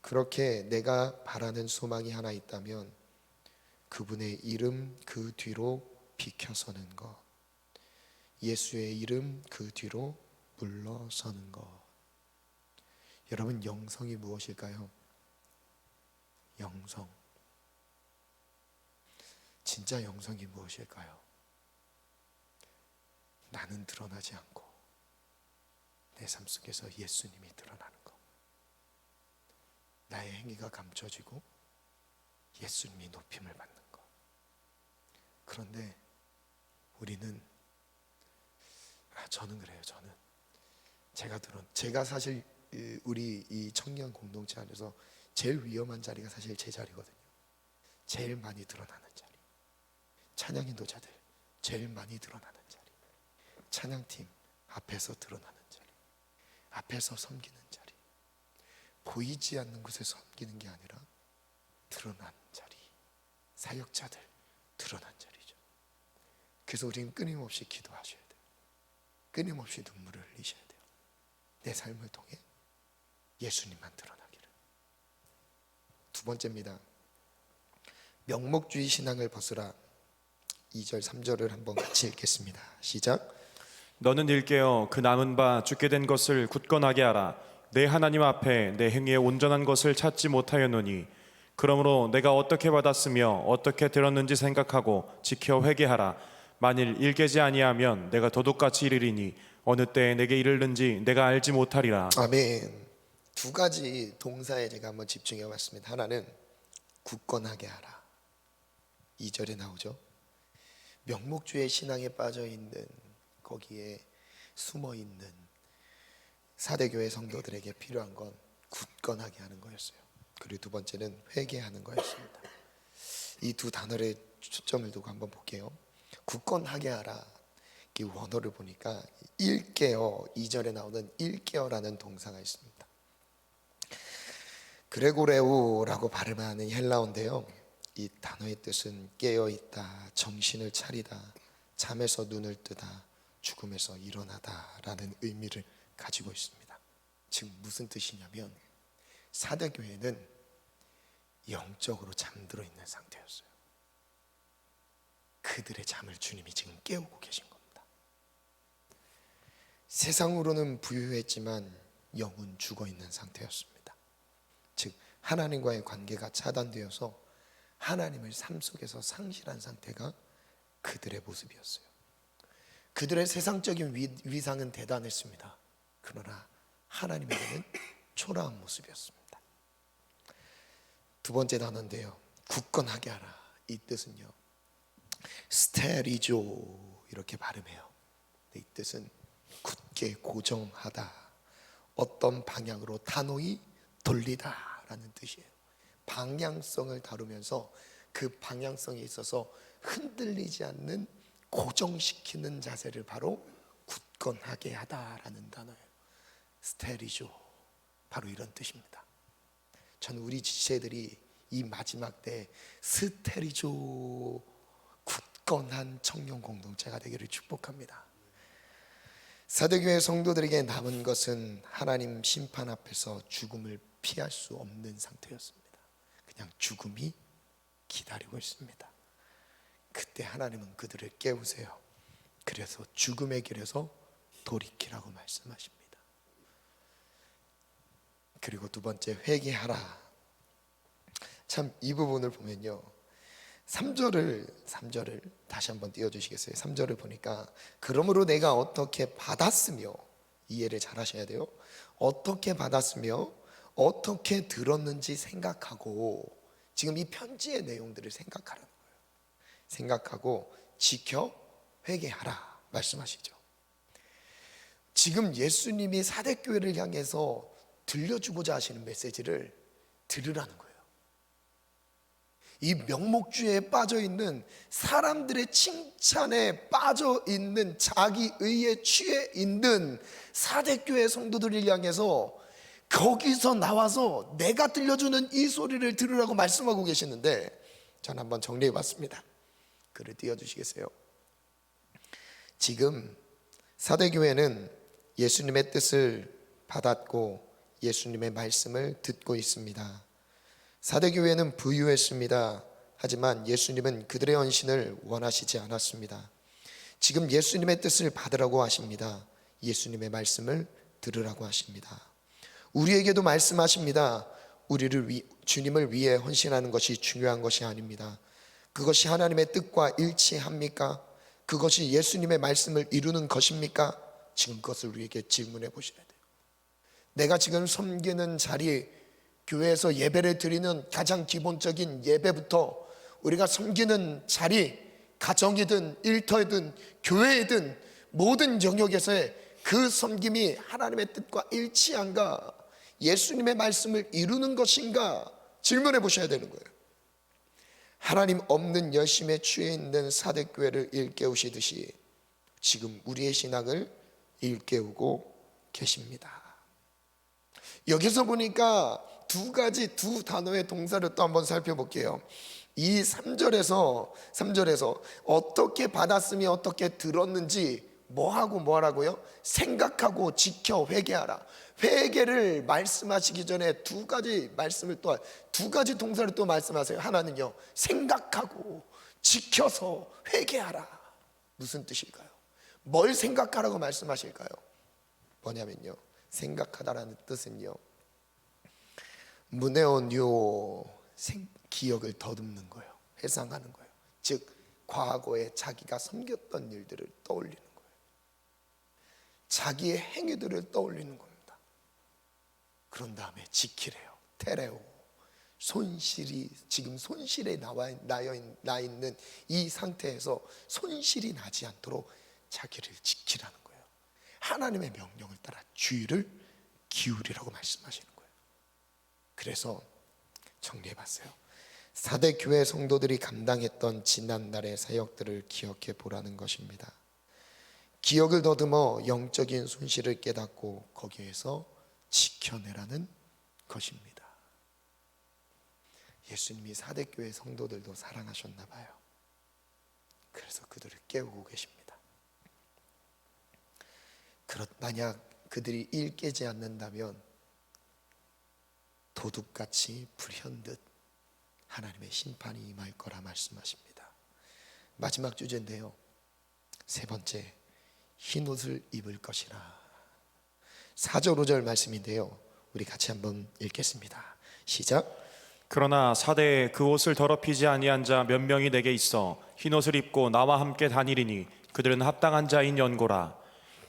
그렇게 내가 바라는 소망이 하나 있다면 그분의 이름 그 뒤로 비켜서는 것, 예수의 이름 그 뒤로 물러서는 것. 여러분, 영성이 무엇일까요? 영성. 진짜 영성이 무엇일까요? 나는 드러나지 않고 내 삶 속에서 예수님이 드러나는 것. 나의 행위가 감춰지고 예수님이 높임을 받는 것. 그런데 우리는 저는 그래요. 저는 제가 사실 우리 이 청년 공동체 안에서 제일 위험한 자리가 사실 제 자리거든요. 제일 많이 드러나는 자리. 찬양 인도자들 제일 많이 드러나는 자리. 찬양팀 앞에서 드러나는 자리. 앞에서 섬기는 자리. 보이지 않는 곳에 섬기는 게 아니라 드러난 자리. 사역자들 드러난 자리죠. 그래서 우리는 끊임없이 기도하셔야 돼요. 끊임없이 눈물을 흘리셔야 돼요. 내 삶을 통해 예수님만 드러나기를. 두 번째입니다. 명목주의 신앙을 벗으라. 2절 3절을 한번 같이 읽겠습니다. 시작. 너는 일깨어 그 남은 바 죽게 된 것을 굳건하게 하라. 내 하나님 앞에 내 행위의 온전한 것을 찾지 못하였노니 그러므로 내가 어떻게 받았으며 어떻게 들었는지 생각하고 지켜 회개하라. 만일 일깨지 아니하면 내가 도둑같이 이르리니 어느 때에 내게 이르는지 내가 알지 못하리라. 아멘. 두 가지 동사에 제가 한번 집중해 봤습니다. 하나는 굳건하게 하라. 2절에 나오죠. 명목주의 신앙에 빠져 있는, 거기에 숨어 있는 사대교회 성도들에게 필요한 건 굳건하게 하는 거였어요. 그리고 두 번째는 회개하는 거였습니다. 이 두 단어에 초점을 두고 한번 볼게요. 굳건하게 하라. 이 원어를 보니까 일깨어, 2절에 나오는 일깨어라는 동사가 있습니다. 그레고레오라고 발음하는 헬라어인데요, 이 단어의 뜻은 깨어있다, 정신을 차리다, 잠에서 눈을 뜨다, 죽음에서 일어나다 라는 의미를 가지고 있습니다. 즉 무슨 뜻이냐면 사대교회는 영적으로 잠들어 있는 상태였어요. 그들의 잠을 주님이 지금 깨우고 계신 겁니다. 세상으로는 부유했지만 영은 죽어 있는 상태였습니다. 즉 하나님과의 관계가 차단되어서 하나님을 삶 속에서 상실한 상태가 그들의 모습이었어요. 그들의 세상적인 위상은 대단했습니다. 그러나 하나님에게는 초라한 모습이었습니다. 두 번째 단어인데요, 굳건하게 하라. 이 뜻은요, 스테리조 이렇게 발음해요. 이 뜻은 굳게 고정하다, 어떤 방향으로 단호히 돌리다 라는 뜻이에요. 방향성을 다루면서 그 방향성에 있어서 흔들리지 않는 고정시키는 자세를 바로 굳건하게 하다라는 단어예요. 스테리조, 바로 이런 뜻입니다. 저는 우리 지체들이 이 마지막 때 스테리조 굳건한 청년 공동체가 되기를 축복합니다. 사대교회 성도들에게 남은 것은 하나님 심판 앞에서 죽음을 피할 수 없는 상태였습니다. 그냥 죽음이 기다리고 있습니다. 그때 하나님은 그들을 깨우세요. 그래서 죽음의 길에서 돌이키라고 말씀하십니다. 그리고 두 번째, 회개하라. 참 이 부분을 보면요, 3절을 다시 한번 띄워주시겠어요? 3절을 보니까 그러므로 내가 어떻게 받았으며, 이해를 잘 하셔야 돼요. 어떻게 받았으며 어떻게 들었는지 생각하고, 지금 이 편지의 내용들을 생각하라는 거예요. 생각하고 지켜 회개하라 말씀하시죠. 지금 예수님이 사대교회를 향해서 들려주고자 하시는 메시지를 들으라는 거예요. 이 명목주의에 빠져있는, 사람들의 칭찬에 빠져있는, 자기의에 취해 있는 사대교회 성도들을 향해서 거기서 나와서 내가 들려주는 이 소리를 들으라고 말씀하고 계시는데, 저는 한번 정리해 봤습니다. 글을 띄워주시겠어요? 지금 사대교회는 예수님의 뜻을 받았고 예수님의 말씀을 듣고 있습니다. 사대교회는 부유했습니다. 하지만 예수님은 그들의 헌신을 원하시지 않았습니다. 지금 예수님의 뜻을 받으라고 하십니다. 예수님의 말씀을 들으라고 하십니다. 우리에게도 말씀하십니다. 주님을 위해 헌신하는 것이 중요한 것이 아닙니다. 그것이 하나님의 뜻과 일치합니까? 그것이 예수님의 말씀을 이루는 것입니까? 지금 그것을 우리에게 질문해 보셔야 돼요. 내가 지금 섬기는 자리, 교회에서 예배를 드리는 가장 기본적인 예배부터 우리가 섬기는 자리, 가정이든 일터이든 교회이든 모든 영역에서의 그 섬김이 하나님의 뜻과 일치한가, 예수님의 말씀을 이루는 것인가 질문해 보셔야 되는 거예요. 하나님 없는 열심에 취해 있는 사대교회를 일깨우시듯이 지금 우리의 신앙을 일깨우고 계십니다. 여기서 보니까 두 단어의 동사를 또 한번 살펴볼게요. 이 3절에서 어떻게 받았으며 어떻게 들었는지 뭐하라고요? 생각하고 지켜 회개하라. 회개를 말씀하시기 전에 두 가지 동사를 또 말씀하세요. 하나는요, 생각하고 지켜서 회개하라. 무슨 뜻일까요? 뭘 생각하라고 말씀하실까요? 뭐냐면요, 생각하다라는 뜻은요, 문에온요, 기억을 더듬는 거예요. 회상하는 거예요. 즉 과거에 자기가 섬겼던 일들을 떠올리는 거예요. 자기의 행위들을 떠올리는 겁니다. 그런 다음에 지키래요. 테레오, 지금 손실에 나 있는 이 상태에서 손실이 나지 않도록 자기를 지키라는 거예요. 하나님의 명령을 따라 주의를 기울이라고 말씀하시는 거예요. 그래서 정리해봤어요. 사대 교회 성도들이 감당했던 지난날의 사역들을 기억해 보라는 것입니다. 기억을 더듬어 영적인 손실을 깨닫고 거기에서 지켜내라는 것입니다. 예수님이 사대 교회 성도들도 사랑하셨나 봐요. 그래서 그들을 깨우고 계십니다. 만약 그들이 일 깨지 않는다면 도둑같이 불현듯 하나님의 심판이 임할 거라 말씀하십니다. 마지막 주제인데요, 세 번째, 흰옷을 입을 것이라. 4절 5절 말씀인데요, 우리 같이 한번 읽겠습니다. 시작. 그러나 사대에 그 옷을 더럽히지 아니한 자 몇 명이 내게 있어 흰옷을 입고 나와 함께 다니리니 그들은 합당한 자인 연고라.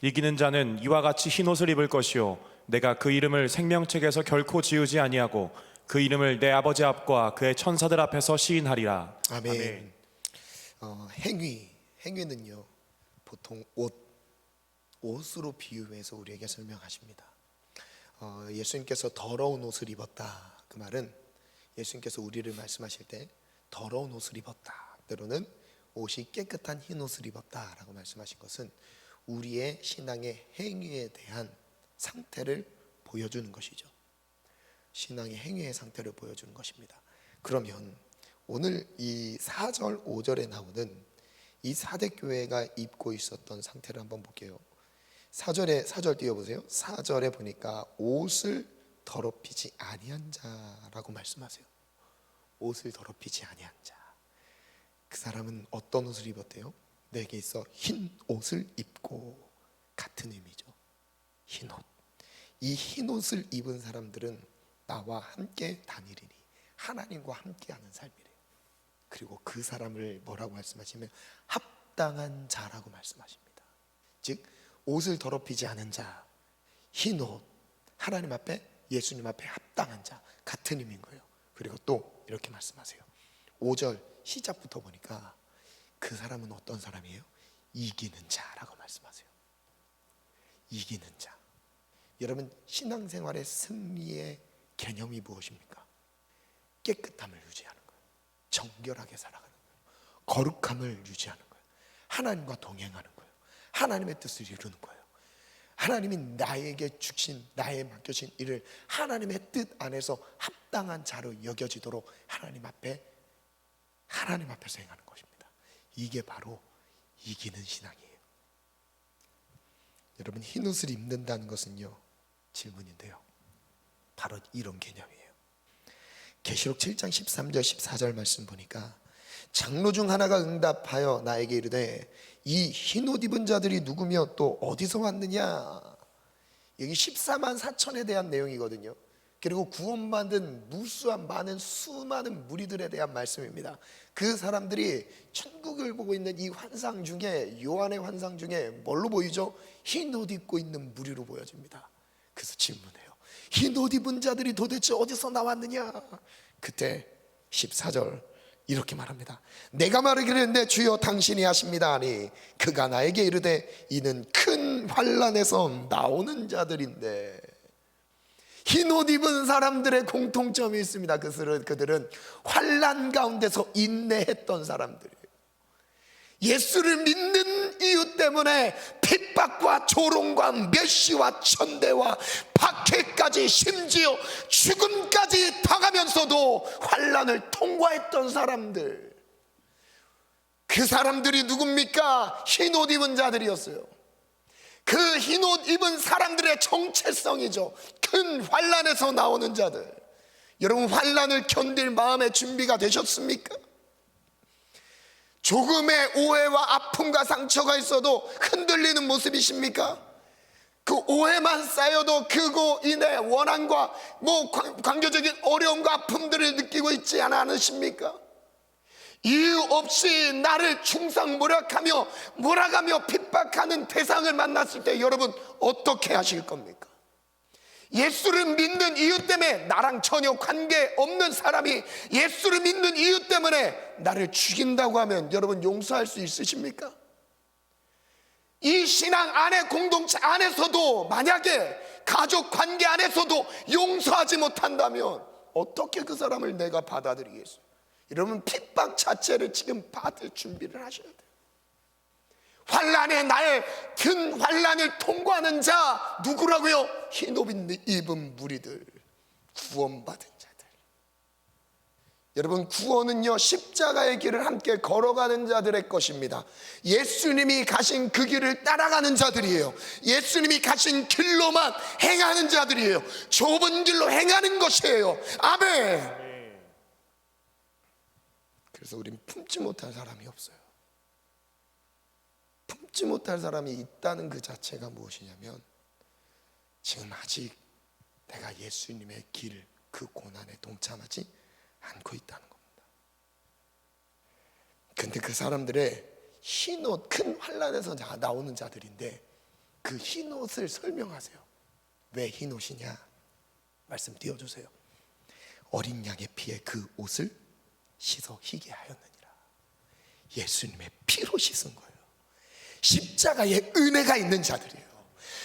이기는 자는 이와 같이 흰옷을 입을 것이요 내가 그 이름을 생명책에서 결코 지우지 아니하고 그 이름을 내 아버지 앞과 그의 천사들 앞에서 시인하리라. 아멘. 행위는요 보통 옷으로 비유해서 우리에게 설명하십니다. 예수님께서 더러운 옷을 입었다, 그 말은 예수님께서 우리를 말씀하실 때 더러운 옷을 입었다, 때로는 옷이 깨끗한 흰 옷을 입었다라고 말씀하신 것은 우리의 신앙의 행위에 대한 상태를 보여주는 것이죠. 신앙의 행위의 상태를 보여주는 것입니다. 그러면 오늘 이 4절 5절에 나오는 이 사대교회가 입고 있었던 상태를 한번 볼게요. 4절 띄워보세요. 4절에 보니까 옷을 더럽히지 아니한 자라고 말씀하세요. 옷을 더럽히지 아니한 자. 그 사람은 어떤 옷을 입었대요? 내게 있어 흰 옷을 입고, 같은 의미죠. 흰 옷. 이 흰 옷을 입은 사람들은 나와 함께 다니리니, 하나님과 함께하는 삶이래요. 그리고 그 사람을 뭐라고 말씀하시면 합당한 자라고 말씀하십니다. 즉 옷을 더럽히지 않은 자, 흰 옷, 하나님 앞에, 예수님 앞에 합당한 자, 같은 의미인 거예요. 그리고 또 이렇게 말씀하세요. 5절 시작부터 보니까 그 사람은 어떤 사람이에요? 이기는 자라고 말씀하세요. 이기는 자. 여러분, 신앙생활의 승리의 개념이 무엇입니까? 깨끗함을 유지하는 거예요. 정결하게 살아가는 거예요. 거룩함을 유지하는 거예요. 하나님과 동행하는 거예요. 하나님의 뜻을 이루는 거예요. 하나님이 나에게 주신, 나에 맡겨진 일을 하나님의 뜻 안에서 합당한 자로 여겨지도록 하나님 앞에서 행하는 것입니다. 이게 바로 이기는 신앙이에요. 여러분, 흰옷을 입는다는 것은요, 질문인데요, 바로 이런 개념이에요. 계시록 7장 13절 14절 말씀 보니까 장로 중 하나가 응답하여 나에게 이르되 이 흰옷 입은 자들이 누구며 또 어디서 왔느냐. 여기 14만 4천에 대한 내용이거든요. 그리고 구원받은 무수한 많은 수많은 무리들에 대한 말씀입니다. 그 사람들이 천국을 보고 있는 이 환상 중에, 요한의 환상 중에 뭘로 보이죠? 흰 옷 입고 있는 무리로 보여집니다. 그래서 질문해요. 흰 옷 입은 자들이 도대체 어디서 나왔느냐? 그때 14절 이렇게 말합니다. 내가 말하기를 내 주여 당신이 하십니다 하니 그가 나에게 이르되 이는 큰 환난에서 나오는 자들인데. 흰 옷 입은 사람들의 공통점이 있습니다. 그들은 환난 가운데서 인내했던 사람들이에요. 예수를 믿는 이유 때문에 핍박과 조롱과 멸시와 천대와 박해까지 심지어 죽음까지 당하면서도 환난을 통과했던 사람들, 그 사람들이 누굽니까? 흰옷 입은 자들이었어요. 그 흰옷 입은 사람들의 정체성이죠. 큰 환난에서 나오는 자들. 여러분, 환난을 견딜 마음의 준비가 되셨습니까? 조금의 오해와 아픔과 상처가 있어도 흔들리는 모습이십니까? 그 오해만 쌓여도 그거 인해 원한과 관계적인 어려움과 아픔들을 느끼고 있지 않으십니까? 이유 없이 나를 몰아가며 핍박하는 대상을 만났을 때 여러분 어떻게 하실 겁니까? 예수를 믿는 이유 때문에 나랑 전혀 관계없는 사람이 예수를 믿는 이유 때문에 나를 죽인다고 하면 여러분 용서할 수 있으십니까? 이 신앙 안에 공동체 안에서도 만약에 가족 관계 안에서도 용서하지 못한다면 어떻게 그 사람을 내가 받아들이겠어요? 여러분, 핍박 자체를 지금 받을 준비를 하셔야 돼요. 환난의 날, 큰 환난을 통과하는 자 누구라고요? 흰옷 입은 무리들, 구원받은 자들. 여러분, 구원은요 십자가의 길을 함께 걸어가는 자들의 것입니다. 예수님이 가신 그 길을 따라가는 자들이에요. 예수님이 가신 길로만 행하는 자들이에요. 좁은 길로 행하는 것이에요. 아멘. 그래서 우린 품지 못할 사람이 없어요. 품지 못할 사람이 있다는 그 자체가 무엇이냐면 지금 아직 내가 예수님의 길, 그 고난에 동참하지 않고 있다는 겁니다. 근데 그 사람들의 흰옷, 큰 환난에서 나오는 자들인데 그 흰옷을 설명하세요. 왜 흰옷이냐? 말씀 띄워주세요. 어린 양의 피에 그 옷을 씻어 희게 하였느니라. 예수님의 피로 씻은 거예요. 십자가에 은혜가 있는 자들이에요.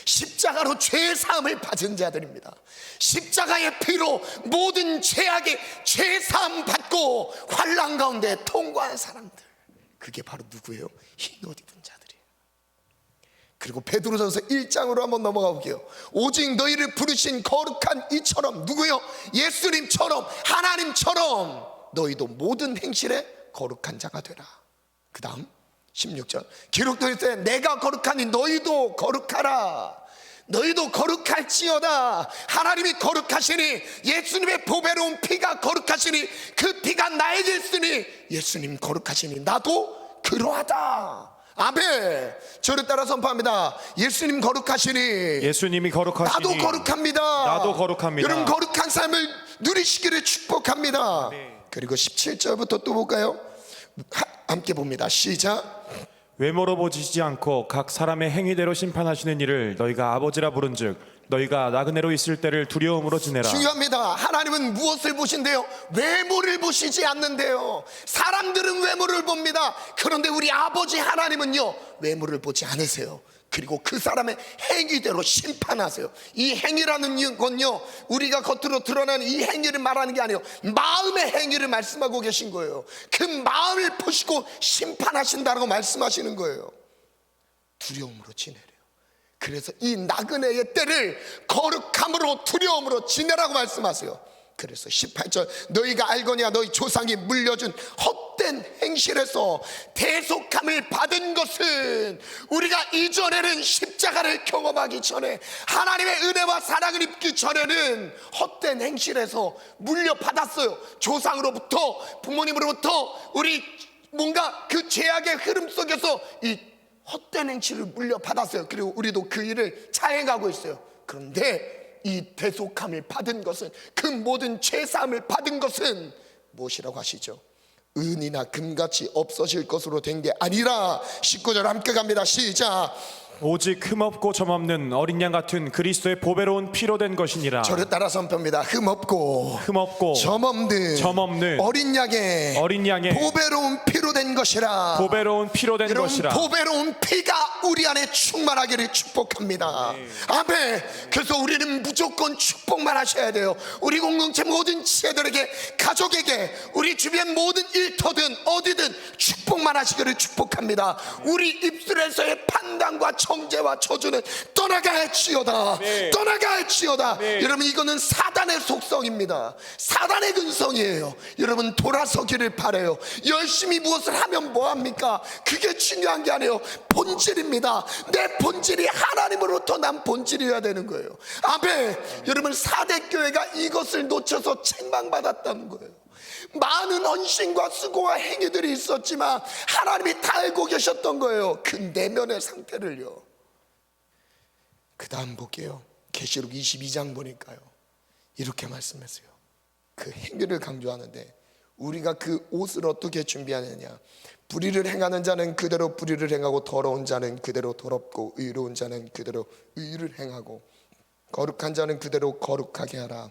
십자가로 죄 사함을 받은 자들입니다. 십자가의 피로 모든 죄악의 죄 사함 받고 환난 가운데 통과한 사람들, 그게 바로 누구예요? 흰옷 입은 자들이에요. 그리고 베드로전서 1장으로 한번 넘어가 볼게요. 오직 너희를 부르신 거룩한 이처럼, 누구요? 예수님처럼, 하나님처럼 너희도 모든 행실에 거룩한 자가 되라. 그 다음 16절 기록되어 있어요. 내가 거룩하니 너희도 거룩하라. 너희도 거룩할지어다. 하나님이 거룩하시니, 예수님의 보배로운 피가 거룩하시니, 그 피가 나에게 있으니 예수님 거룩하시니 나도 그러하다. 아멘. 저를 따라 선포합니다. 예수님 거룩하시니 예수님이 거룩하시니 나도 거룩합니다. 나도 거룩합니다. 여러분, 거룩한 삶을 누리시기를 축복합니다. 그리고 17절부터 또 볼까요? 함께 봅니다. 시작. 외모로 보시지 않고 각 사람의 행위대로 심판하시는 이를 너희가 아버지라 부른즉 너희가 나그네로 있을 때를 두려움으로 지내라. 중요합니다. 하나님은 무엇을 보신대요? 외모를 보시지 않는데요. 사람들은 외모를 봅니다. 그런데 우리 아버지 하나님은요, 외모를 보지 않으세요. 그리고 그 사람의 행위대로 심판하세요. 이 행위라는 건요, 우리가 겉으로 드러나는 이 행위를 말하는 게 아니에요. 마음의 행위를 말씀하고 계신 거예요. 그 마음을 보시고 심판하신다고 말씀하시는 거예요. 두려움으로 지내래요. 그래서 이 나그네의 때를 거룩함으로 두려움으로 지내라고 말씀하세요. 그래서 18절, 너희가 알거냐 너희 조상이 물려준 헛된 행실에서 대속함을 받은 것은, 우리가 이전에는 십자가를 경험하기 전에, 하나님의 은혜와 사랑을 입기 전에는 헛된 행실에서 물려받았어요. 조상으로부터, 부모님으로부터 우리 뭔가 그 죄악의 흐름 속에서 이 헛된 행실을 물려받았어요. 그리고 우리도 그 일을 자행하고 있어요. 그런데 이 대속함을 받은 것은, 그 모든 죄사함을 받은 것은 무엇이라고 하시죠? 은이나 금같이 없어질 것으로 된 게 아니라, 19절 함께 갑니다. 시작. 오직 흠없고 점없는 어린 양 같은 그리스도의 보배로운 피로 된 것이니라. 저를 따라 선포합니다. 흠없고 점없는 어린 양의 보배로운 피로 된 것이라. 보배로운 피로 된 여러분, 것이라. 보배로운 피가 우리 안에 충만하기를 축복합니다. 아멘. 그래서 우리는 무조건 축복만 하셔야 돼요. 우리 공동체 모든 지체들에게, 가족에게, 우리 주변 모든 일터든 어디든 축복만 하시기를 축복합니다. 우리 입술에서의 판단과 정죄와 저주는 떠나갈지어다. 떠나갈지어다. 여러분, 이거는 사단의 속성입니다. 사단의 근성이에요. 여러분, 돌아서기를 바라요. 열심히 무엇을 하면 뭐합니까? 그게 중요한 게 아니에요. 본질입니다. 내 본질이 하나님으로부터 난 본질이어야 되는 거예요. 아멘. 여러분, 사대교회가 이것을 놓쳐서 책망받았다는 거예요. 많은 헌신과 수고와 행위들이 있었지만 하나님이 다 알고 계셨던 거예요. 그 내면의 상태를요. 그 다음 볼게요. 계시록 22장 보니까요, 이렇게 말씀했어요. 그 행위를 강조하는데, 우리가 그 옷을 어떻게 준비하느냐. 불의를 행하는 자는 그대로 불의를 행하고, 더러운 자는 그대로 더럽고, 의로운 자는 그대로 의를 행하고, 거룩한 자는 그대로 거룩하게 하라.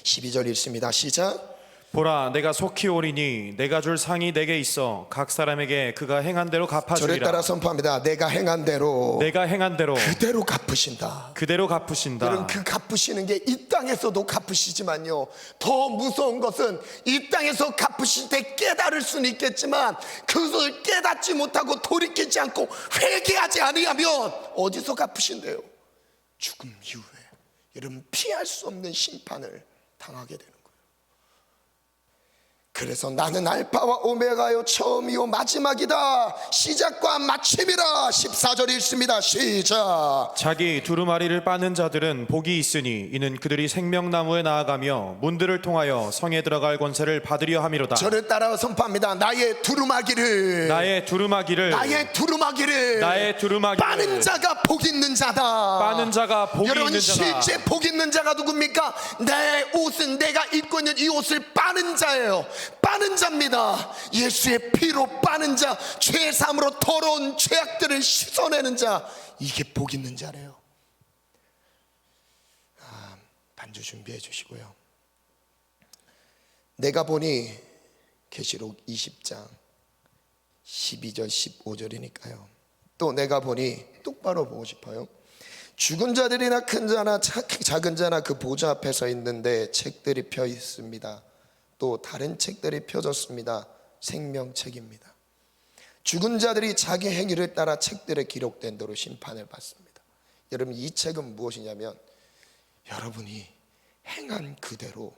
12절 읽습니다. 시작. 보라, 내가 속히 오리니 내가 줄 상이 내게 있어 각 사람에게 그가 행한 대로 저를 갚아주리라. 따라 선포합니다. 내가 행한 대로 그대로 갚으신다. 그대로 갚으신다. 여러분, 그 갚으시는 게 이 땅에서도 갚으시지만요, 더 무서운 것은 이 땅에서 갚으실 때 깨달을 수는 있겠지만, 그것을 깨닫지 못하고 돌이키지 않고 회개하지 않으면 어디서 갚으신대요? 죽음 이후에 여러분, 피할 수 없는 심판을 당하게 되는 거예요. 그래서 나는 알파와 오메가요, 처음이요 마지막이다, 시작과 마침이라. 14절 읽습니다. 시작. 자기 두루마리를 빠는 자들은 복이 있으니 이는 그들이 생명나무에 나아가며 문들을 통하여 성에 들어갈 권세를 받으려 함이로다. 저를 따라 선포합니다. 나의 두루마기를 빠는 자가 복 있는 자다. 빠는 자가 복이 여러분, 있는 자다. 실제 복 있는 자가 누굽니까? 내 옷은, 내가 입고 있는 이 옷을 빠는 자예요. 빠는 자입니다. 예수의 피로 빠는 자, 죄의 삶으로 더러운 죄악들을 씻어내는 자, 이게 복 있는 자래요. 반주 준비해 주시고요. 내가 보니, 계시록 20장 12절 15절이니까요. 또 내가 보니, 똑바로 보고 싶어요. 죽은 자들이나 큰 자나 작은 자나 그 보좌 앞에 서 있는데 책들이 펴 있습니다. 또 다른 책들이 펴졌습니다. 생명책입니다. 죽은 자들이 자기 행위를 따라 책들에 기록된 대로 심판을 받습니다. 여러분, 이 책은 무엇이냐면, 여러분이 행한 그대로,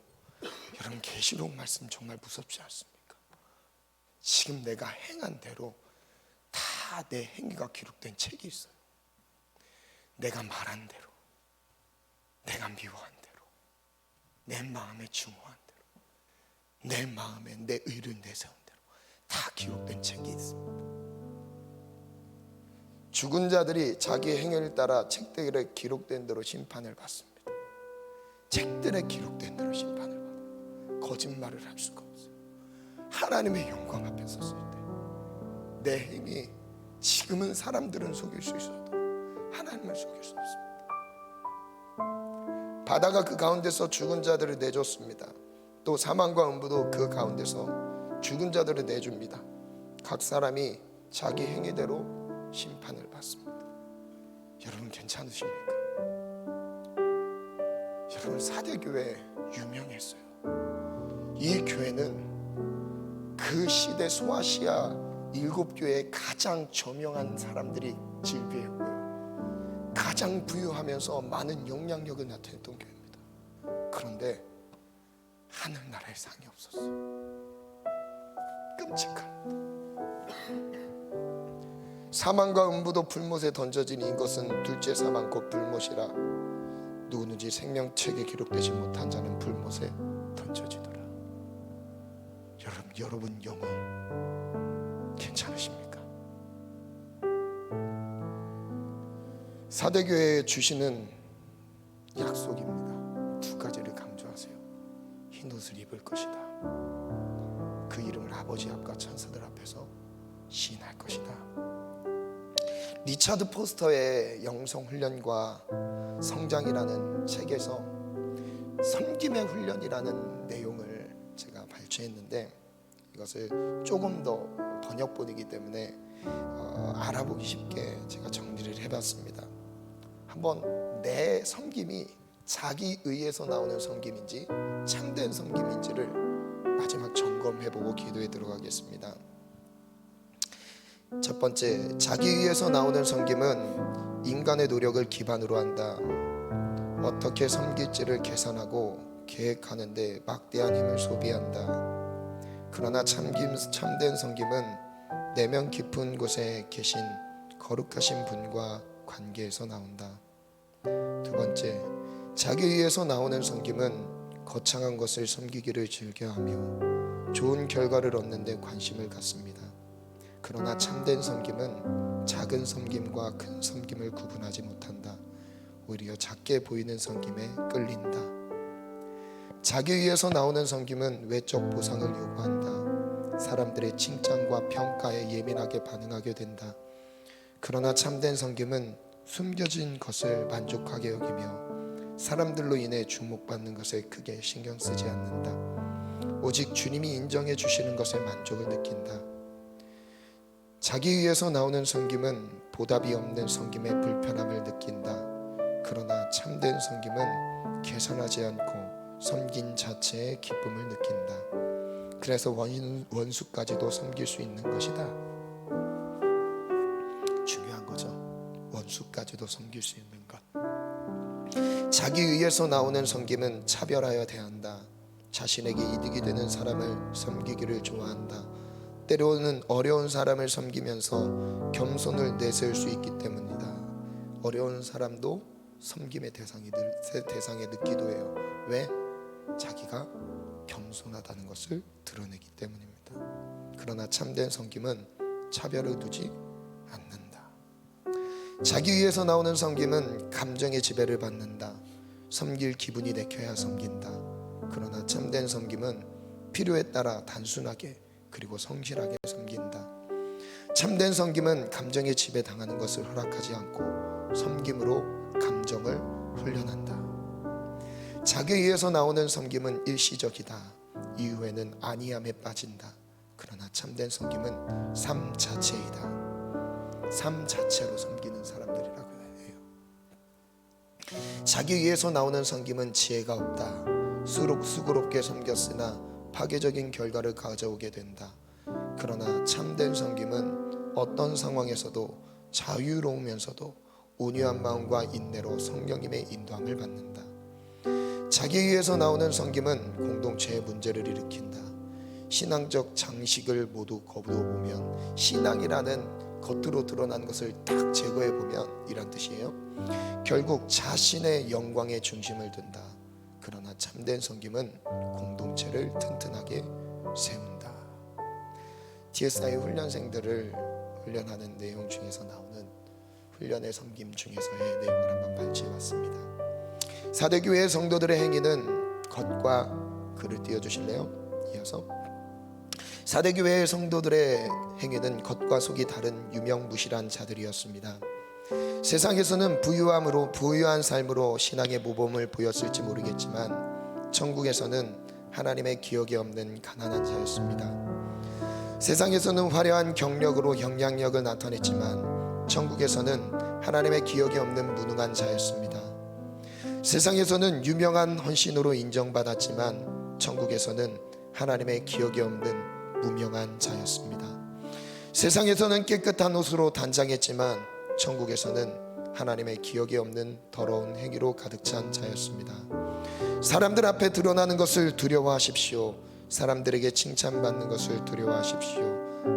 여러분, 계시록 말씀 정말 무섭지 않습니까? 지금 내가 행한 대로 다 내 행위가 기록된 책이 있어요. 내가 말한 대로, 내가 미워한 대로, 내 마음에 증오한 대로, 내 마음에 내 의를 내세운 대로 다 기록된 책이 있습니다. 죽은 자들이 자기 행위를 따라 책들에 기록된 대로 심판을 받습니다. 책들에 기록된 대로 심판을 받아요. 거짓말을 할 수가 없어요. 하나님의 영광 앞에 섰을 때 내 행위, 지금은 사람들은 속일 수 있어도 하나님을 속일 수 없습니다. 바다가 그 가운데서 죽은 자들을 내줬습니다. 또 사망과 음부도 그 가운데서 죽은 자들을 내줍니다. 각 사람이 자기 행위대로 심판을 받습니다. 여러분 괜찮으십니까? 여러분 사대교회 유명했어요. 이 교회는 그 시대 소아시아 7교회의 가장 저명한 사람들이 질비했고요, 가장 부유하면서 많은 영향력을 나타냈던 교회입니다. 그런데 하늘나라에 상이 없었어요. 끔찍합니다. 사망과 음부도 불못에 던져지니 이것은 둘째 사망 곧 불못이라. 누구든지 생명책에 기록되지 못한 자는 불못에 던져지더라. 여러분 영혼 괜찮으십니까? 사대교회에 주시는 약속입니다. 두 가지를 강조하세요. 흰옷을 입을 것이다. 그 이름을 아버지 앞과 천사들 앞에서 시인할 것이다. 리차드 포스터의 영성훈련과 성장이라는 책에서 섬김의 훈련이라는 내용을 제가 발췌했는데, 이것을 조금 더 번역본이기 때문에 알아보기 쉽게 제가 정리를 해봤습니다. 한번 내 섬김이 자기 의에서 나오는 섬김인지 참된 섬김인지를 마지막 점검해보고 기도에 들어가겠습니다. 첫 번째, 자기 의에서 나오는 섬김은 인간의 노력을 기반으로 한다. 어떻게 섬길지를 계산하고 계획하는데 막대한 힘을 소비한다. 그러나 참된 섬김은 내면 깊은 곳에 계신 거룩하신 분과 관계에서 나온다. 두 번째, 자기 의에서 나오는 섬김은 거창한 것을 섬기기를 즐겨하며 좋은 결과를 얻는 데 관심을 갖습니다. 그러나 참된 섬김은 작은 섬김과 큰 섬김을 구분하지 못한다. 오히려 작게 보이는 섬김에 끌린다. 자기 의에서 나오는 섬김은 외적 보상을 요구한다. 사람들의 칭찬과 평가에 예민하게 반응하게 된다. 그러나 참된 섬김은 숨겨진 것을 만족하게 여기며 사람들로 인해 주목받는 것에 크게 신경 쓰지 않는다. 오직 주님이 인정해 주시는 것에 만족을 느낀다. 자기 위해서 나오는 섬김은 보답이 없는 섬김의 불편함을 느낀다. 그러나 참된 섬김은 계산하지 않고 섬긴 자체의 기쁨을 느낀다. 그래서 원수까지도 섬길 수 있는 것이다. 중요한 거죠. 원수까지도 섬길 수 있는 것. 자기 위해서 나오는 섬김은 차별하여 대한다. 자신에게 이득이 되는 사람을 섬기기를 좋아한다. 때로는 어려운 사람을 섬기면서 겸손을 내세울 수 있기 때문이다. 어려운 사람도 섬김의 대상에 넣기도 해요. 왜? 자기가 겸손하다는 것을 드러내기 때문입니다. 그러나 참된 섬김은 차별을 두지 않는다. 자기 위해서 나오는 섬김은 감정의 지배를 받는다. 섬길 기분이 내켜야 섬긴다. 그러나 참된 섬김은 필요에 따라 단순하게 그리고 성실하게 섬긴다. 참된 섬김은 감정에 지배당하는 것을 허락하지 않고 섬김으로 감정을 훈련한다. 자기 위해서 나오는 섬김은 일시적이다. 이후에는 안이함에 빠진다. 그러나 참된 섬김은 삶 자체이다. 삶 자체로 섬기는 사람들이라고 해요. 자기 위해서 나오는 섬김은 지혜가 없다. 수고롭게 섬겼으나 파괴적인 결과를 가져오게 된다. 그러나 참된 섬김은 어떤 상황에서도 자유로우면서도 온유한 마음과 인내로 성령님의 인도함을 받는다. 자기 위해서 나오는 섬김은 공동체의 문제를 일으킨다. 신앙적 장식을 모두 거두어보면, 신앙이라는 겉으로 드러난 것을 딱 제거해보면 이란 뜻이에요. 결국 자신의 영광에 중심을 둔다. 그러나 참된 섬김은 공동체를 튼튼하게 세운다. DSI 훈련생들을 훈련하는 내용 중에서 나오는 훈련의 섬김 중에서의 내용을 한번 발췌해봤습니다. 사대교회 성도들의 행위는 겉과 글을 띄워주실래요? 이어서 사대교회 성도들의 행위는 겉과 속이 다른 유명무실한 자들이었습니다. 세상에서는 부유한 삶으로 신앙의 모범을 보였을지 모르겠지만 천국에서는 하나님의 기억이 없는 가난한 자였습니다. 세상에서는 화려한 경력으로 영향력을 나타냈지만 천국에서는 하나님의 기억이 없는 무능한 자였습니다. 세상에서는 유명한 헌신으로 인정받았지만 천국에서는 하나님의 기억이 없는 무명한 자였습니다. 세상에서는 깨끗한 옷으로 단장했지만 천국에서는 하나님의 기억이 없는 더러운 행위로 가득 찬 자였습니다. 사람들 앞에 드러나는 것을 두려워하십시오. 사람들에게 칭찬받는 것을 두려워하십시오.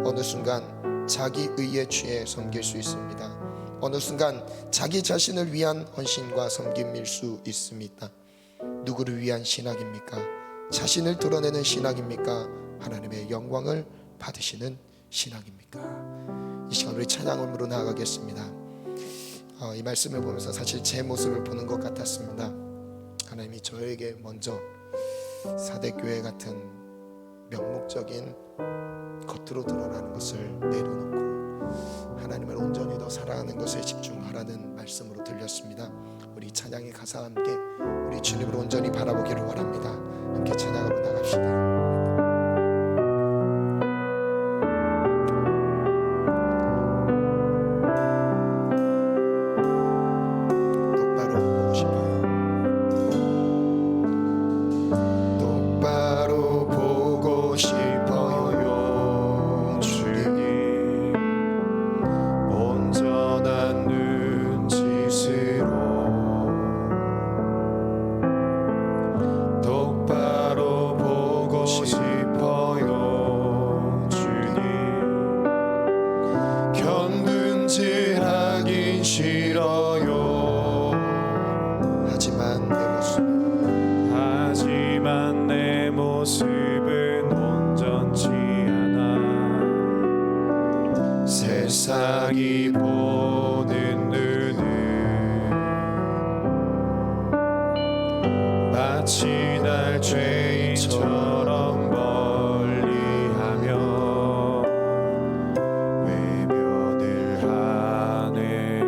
어느 순간 자기 의에 취해 섬길 수 있습니다. 어느 순간 자기 자신을 위한 헌신과 섬김일 수 있습니다. 누구를 위한 신학입니까? 자신을 드러내는 신학입니까? 하나님의 영광을 받으시는 신학입니까? 이 시간 우리 찬양으로 나아가겠습니다. 이 말씀을 보면서 사실 제 모습을 보는 것 같았습니다. 하나님이 저에게 먼저 사대교회 같은 명목적인 겉으로 드러나는 것을 내려놓고 하나님을 온전히 더 사랑하는 것에 집중하라는 말씀으로 들렸습니다. 우리 찬양의 가사와 함께 우리 주님을 온전히 바라보기를 원합니다. 함께 찬양으로 나갑시다. 하지만 내 모습은 온전치 않아. 세상이 보는 눈은 마치 날 죄인처럼 멀리하며 외면을 하네요.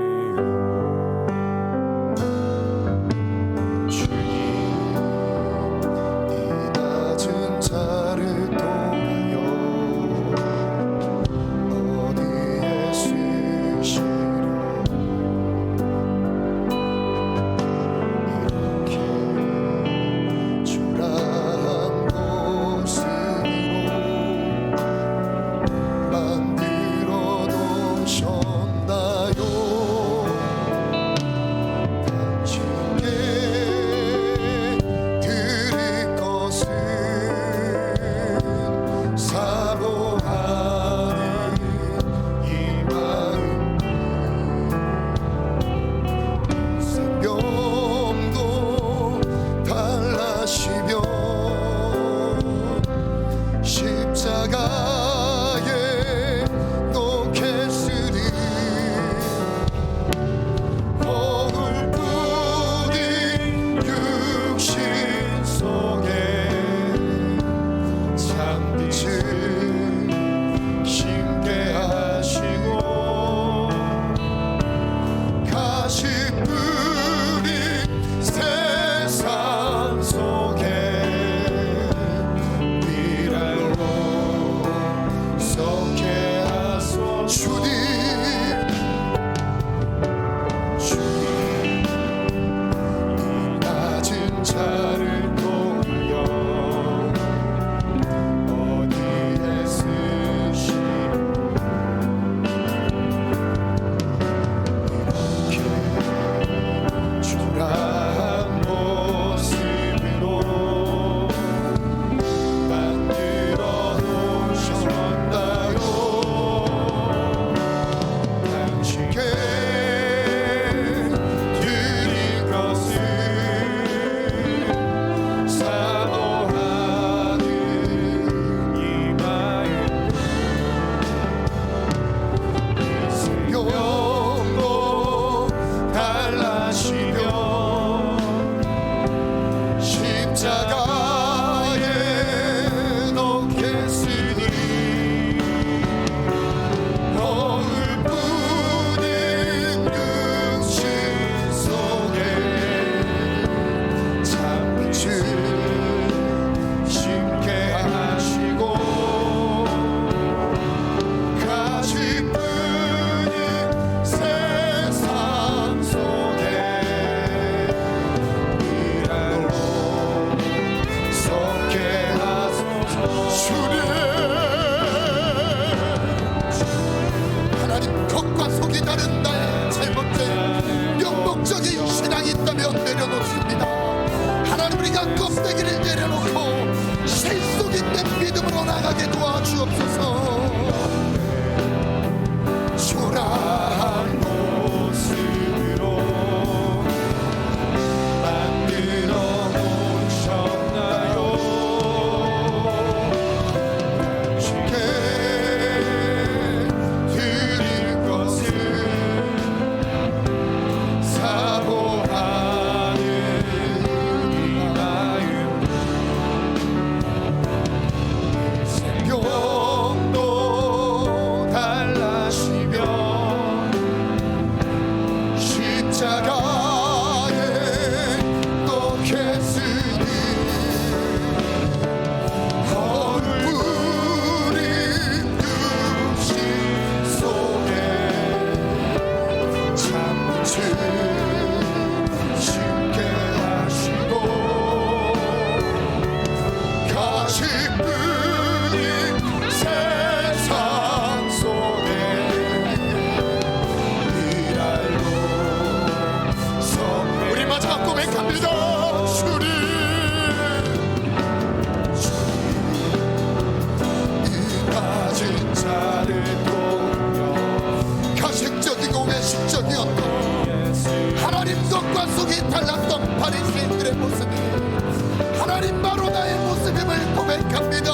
하나님 바로 나의 모습임을 고백합니다.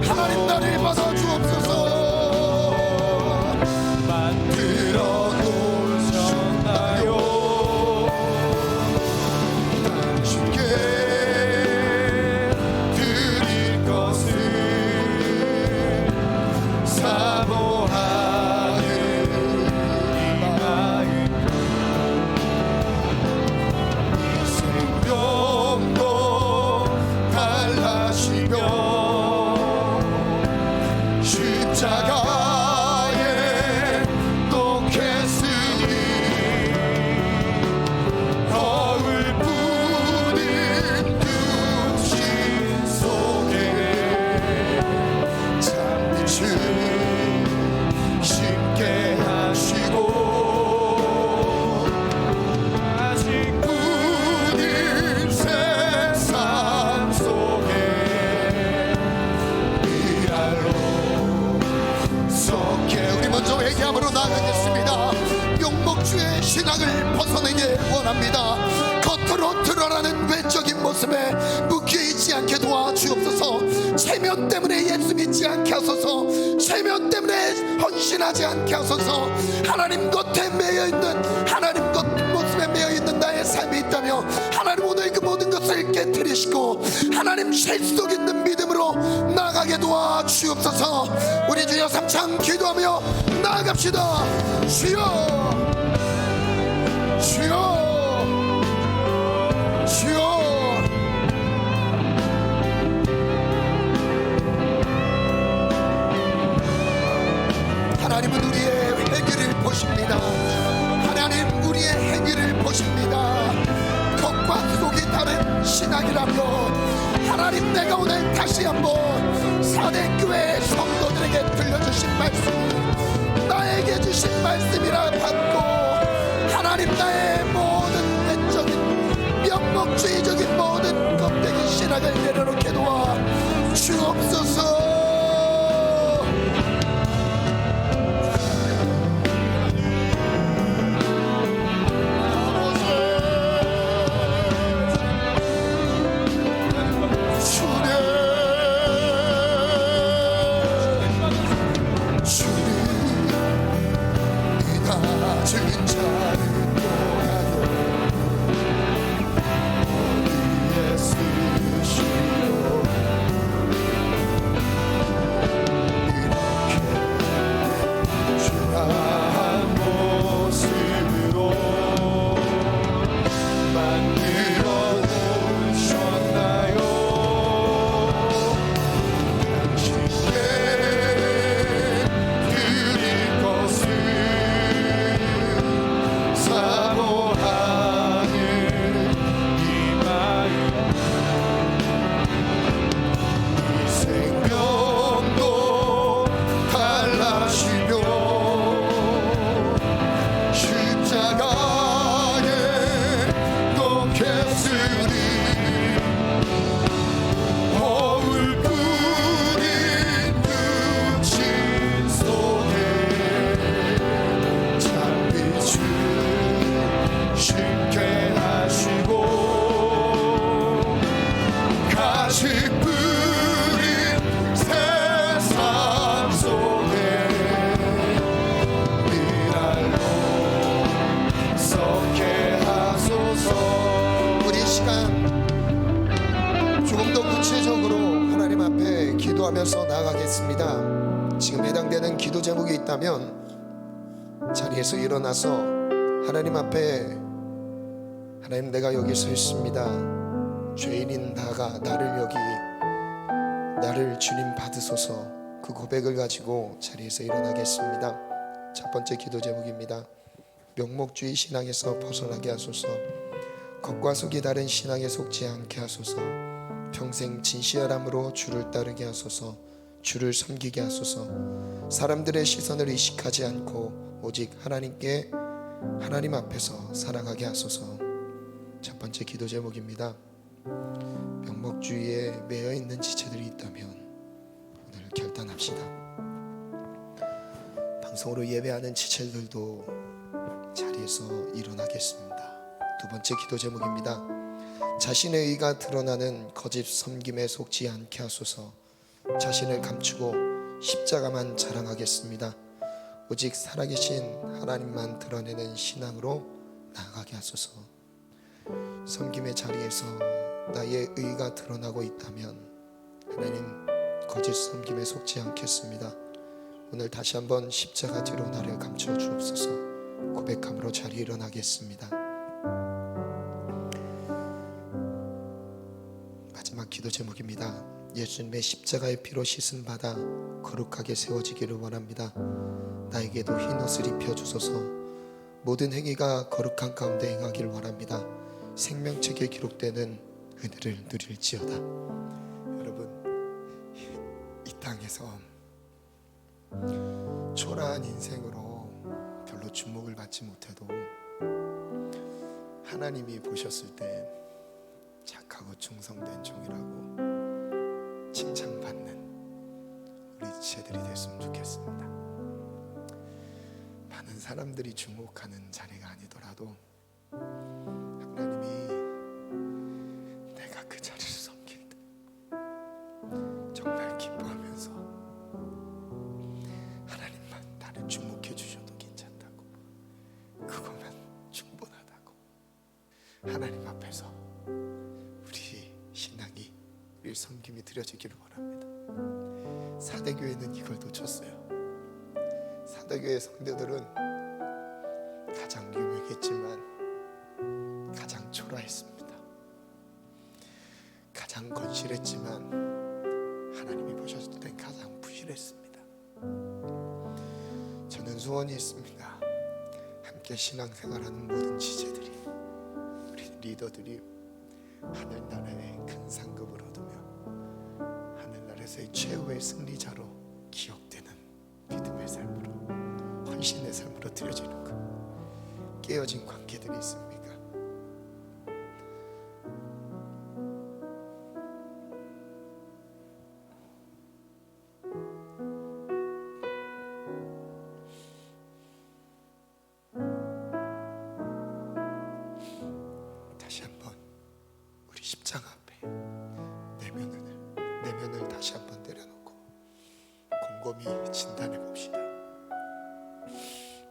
하나님 나를 받아주옵소서. 만들어 놓으셨나요? 주께 드릴 것을 사모하는 이 마음 생명도 달라시며 십자가에 놓겠으니 거울 뿐인 두 신 속에 참빛을 심게 하시고 아직뿐인 세상 속에 미랄로 썩게. 우리 먼저 회개함으로 나가겠습니다. 명목주의 신앙을 벗어내기 원합니다. 겉으로 드러나는 외적인 모습에 묶여있지 않게 도와주옵소서. 체면 때문에 예수 믿지 않게 하소서. 체면 때문에 헌신하지 않게 하소서. 하나님 겉에 매여있는, 하나님 겉 모습에 매여있는 나의 삶이 있다며 하나님 오늘 그 모든 것을 깨뜨리시고 하나님 실속 있는 믿음으로 나아가게 도와주옵소서. 우리 주여 삼창 기도하며 나아갑시다. 주여, 주여, 주여. 하나님은 우리의 행위를 보십니다. 하나님 우리의 행위를 보십니다. 겉과 속이 다른 신앙이라며 하나님 내가 오늘 다시 한번 사대교회 성도들에게 들려주신 말씀, 나에게 주신 말씀이라 받고 하나님 나의 모든 외적인 명목주의적인 모든 껍데기 신앙을 내려놓게 도와 주옵소서. 기도하면서 나아가겠습니다. 지금 해당되는 기도 제목이 있다면 자리에서 일어나서 하나님 앞에, 하나님 내가 여기 서 있습니다. 죄인인 나가 나를 여기, 나를 주님 받으소서. 그 고백을 가지고 자리에서 일어나겠습니다. 첫 번째 기도 제목입니다. 명목주의 신앙에서 벗어나게 하소서. 겉과 속이 다른 신앙에 속지 않게 하소서. 평생 진실함으로 주를 따르게 하소서. 주를 섬기게 하소서. 사람들의 시선을 의식하지 않고 오직 하나님께, 하나님 앞에서 살아가게 하소서. 첫 번째 기도 제목입니다. 명목주의에 매여있는 지체들이 있다면 오늘 결단합시다. 방송으로 예배하는 지체들도 자리에서 일어나겠습니다. 두 번째 기도 제목입니다. 자신의 의가 드러나는 거짓 섬김에 속지 않게 하소서. 자신을 감추고 십자가만 자랑하겠습니다. 오직 살아계신 하나님만 드러내는 신앙으로 나아가게 하소서. 섬김의 자리에서 나의 의가 드러나고 있다면 하나님, 거짓 섬김에 속지 않겠습니다. 오늘 다시 한번 십자가 뒤로 나를 감춰 주옵소서. 고백함으로 자리에 일어나겠습니다. 마지막 기도 제목입니다. 예수님의 십자가의 피로 씻은 바다 거룩하게 세워지기를 원합니다. 나에게도 흰 옷을 입혀주소서. 모든 행위가 거룩한 가운데 행하기를 원합니다. 생명책에 기록되는 은혜를 누릴지어다. 여러분, 이 땅에서 초라한 인생으로 별로 주목을 받지 못해도 하나님이 보셨을 때 착하고 충성된 종이라고 칭찬받는 우리 지체들이 됐으면 좋겠습니다. 많은 사람들이 주목하는 자리가 아니더라도 하나님이 내가 그 자리를 섬길 때 정말 기뻐하면서 하나님만 나를 주목해 주셔도 괜찮다고, 그거면 충분하다고 하나님 앞에서 우리 신앙이, 우리 섬김이 드려지기를 원합니다. 사대교회는 이걸 놓쳤어요. 사대교회 성도들은 가장 유명했지만 가장 초라했습니다. 가장 건실했지만 하나님이 보셨을 땐 가장 부실했습니다. 저는 소원이 있습니다. 함께 신앙생활하는 모든 지체들이, 우리 리더들이 하늘나라의 큰 상급을 얻으며 하늘나라에서의 최후의 승리자로 기억되는 믿음의 삶으로, 헌신의 삶으로 드려지는 것. 깨어진 관계들이 있습니까? 다시 한번 우리 십자가 앞에 내면을 다시 한번 내려놓고 곰곰이 진단해 봅시다.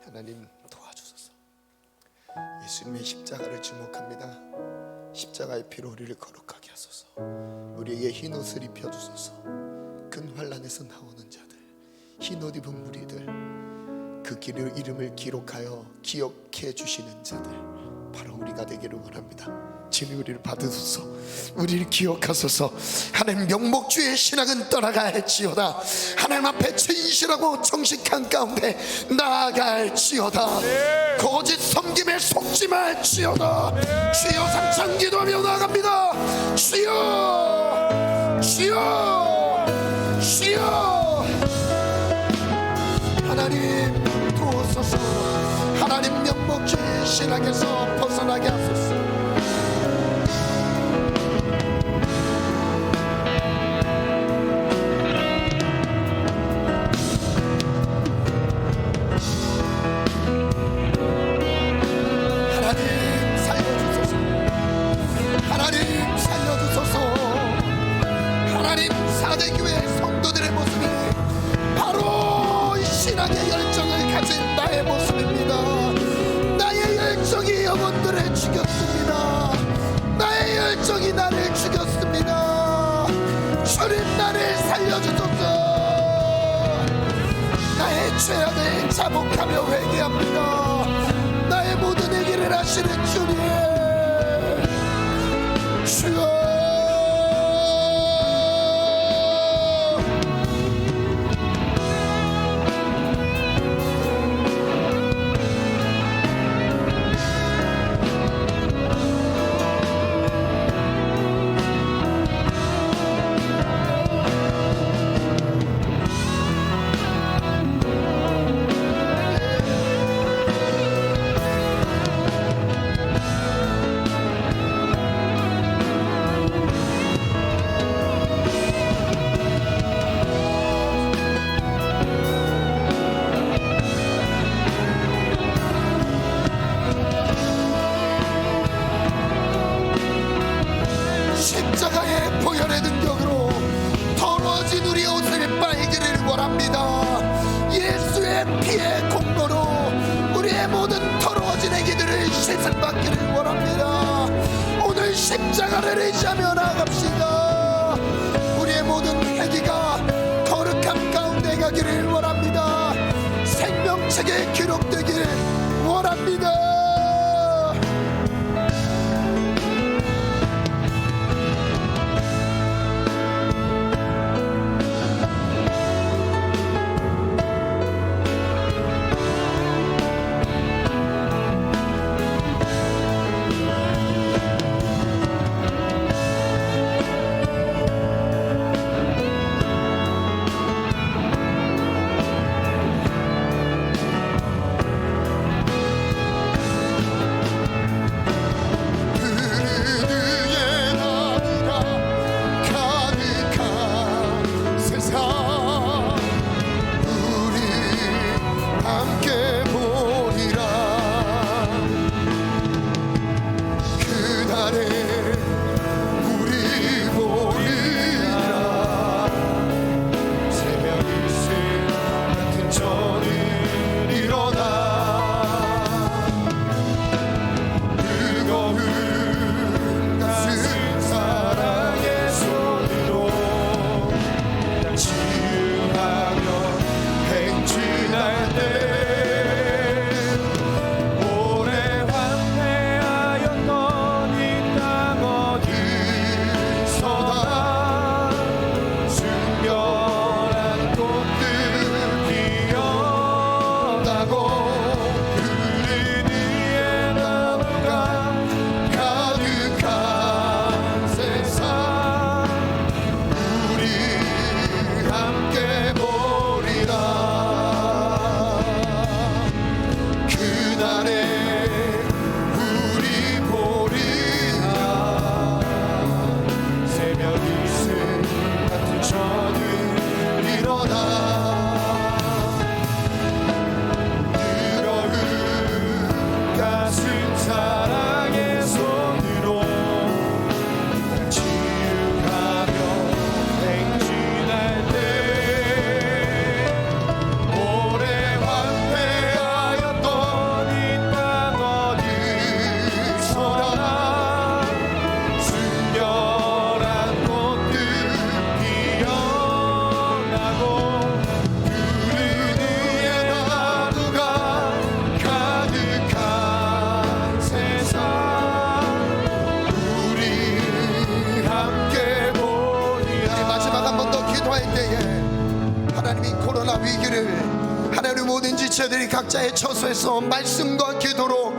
하나님 도와주소서. 예수님의 십자가를 주목합니다. 십자가의 피로 우리를 거룩하게 하소서. 우리에게 흰 옷을 입혀주소서. 큰 환란에서 나오는 자들, 흰 옷 입은 무리들, 그 이름을 기록하여 기억해 주시는 자들, 바로 우리가 되기를 원합니다. 주님, 우리를 받으소서. 우리를 기억하소서. 하나님, 명목주의 신앙은 떠나갈지어다. 하나님 앞에 진실하고 정직한 가운데 나아갈지어다. 거짓 섬김에 속지 말지어다. 주여, 삼창 기도하며 나아갑니다. 주여, 주여, 주여. 하나님 도우소서. 하나님, 명목주의 신앙에서 벗어나게 하소서. 하나님 살려주소서. 하나님 살려주소서. 하나님, 사대교회 성도들의 모습이 바로 이 신앙의 열정을 가진 나의 모습입니다. 나의 열정이 영혼들을 죽였습니다. 나의 열정이 나를 죽였습니다. 주님, 나를 살려주소서. 나의 죄악을 자복하며 회개합니다. 나의 모든 얘기를 하시는 주님, 주여. 십자가의 보혈의 능력으로 더러워진 우리 옷을 빨기를 원합니다. 예수의 피의 공로로 우리의 모든 더러워진 애기들을 씻음받기를 원합니다. 오늘 십자가를 의지하며 나아갑시다. 우리의 모든 애기가 거룩함 가운데 가기를 원합니다. 생명책에 기록되기를 원합니다. 하나님 모든 지체들이 각자의 처소에서 말씀과 기도로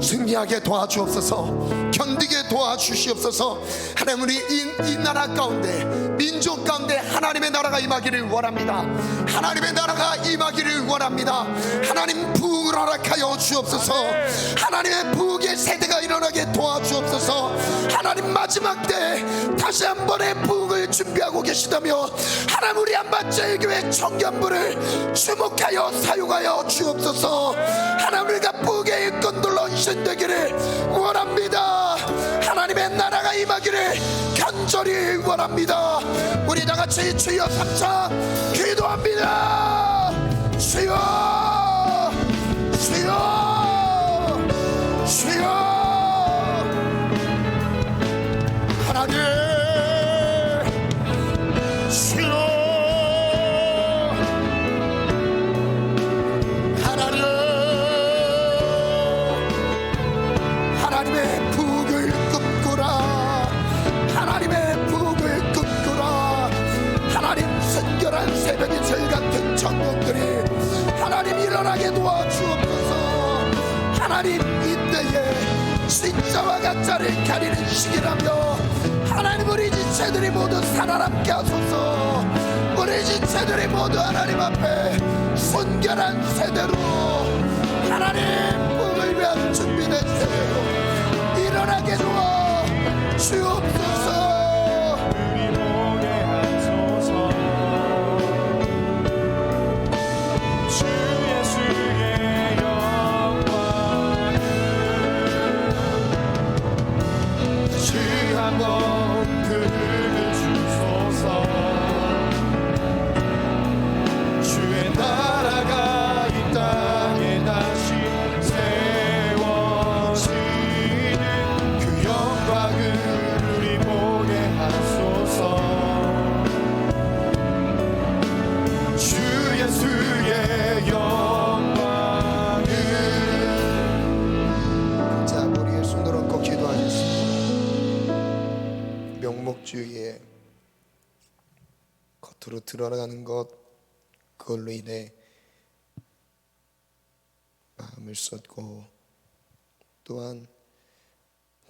승리하게 도와주옵소서. 견디게 도와주시옵소서. 하나님 우리 이 나라 가운데 민족 가운데 하나님의 나라가 임하기를 원합니다. 하나님의 나라가 임하기를 원합니다. 하나님 부흥을 허락하여 주옵소서. 하나님의 부흥의 세대가 일어나게 도와주옵소서. 하나님 마지막 때 다시 한 번의 부흥을 준비하고 계시다며 하나님 우리 한밭제일교회 청년부를 주목하여 사용하여 주옵소서. 하나님 우리가 부흥의 일꾼들로 인신되기를 원합니다. 하나님의 나라가 임하기를 간절히 원합니다. 우리 다같이 주여 삼차 기도합니다. 주여 주여 주여. 하나님 주여 하나님 하나님의 부흥을 꿈꾸라. 하나님의 부흥을 꿈꾸라. 하나님 순결한 새벽의 저희 같은 청년들이 하나님 일어나게 도와주옵소서. 하나님 이때에 진짜와 가짜를 가리는 시기라며 하나님 우리 지체들이 모두 살아남게 하소서. 우리 지체들이 모두 하나님 앞에 순결한 세대로 하나님 부흥을 위한 준비된 세대로 일어나게 도와 주옵소서. 주 영원 그를 주소서. 주의 나라가 이 땅에 다시 세워지는 그 영광을 우리 보게 하소서. 주 예수의 영광을. 자, 머리에 손을 얹고 기도하겠습니다. 명목주의에 겉으로 드러나는 것, 그걸로 인해 마음을 쏟고 또한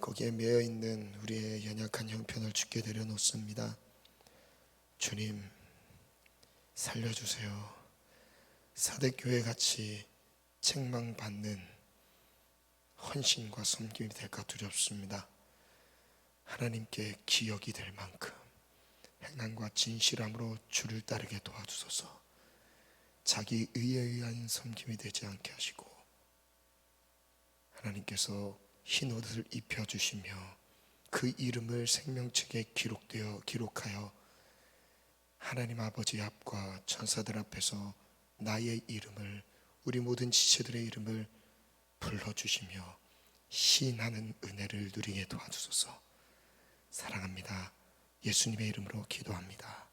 거기에 매여 있는 우리의 연약한 형편을 주께 내려놓습니다. 주님, 살려주세요. 사대교회 같이 책망받는 헌신과 섬김이 될까 두렵습니다. 하나님께 기억이 될 만큼 행함과 진실함으로 주를 따르게 도와주소서. 자기 의에 의한 섬김이 되지 않게 하시고 하나님께서 흰 옷을 입혀주시며 그 이름을 생명책에 기록하여 하나님 아버지 앞과 천사들 앞에서 나의 이름을, 우리 모든 지체들의 이름을 불러주시며 시인하는 은혜를 누리게 도와주소서. 사랑합니다. 예수님의 이름으로 기도합니다.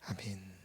아멘.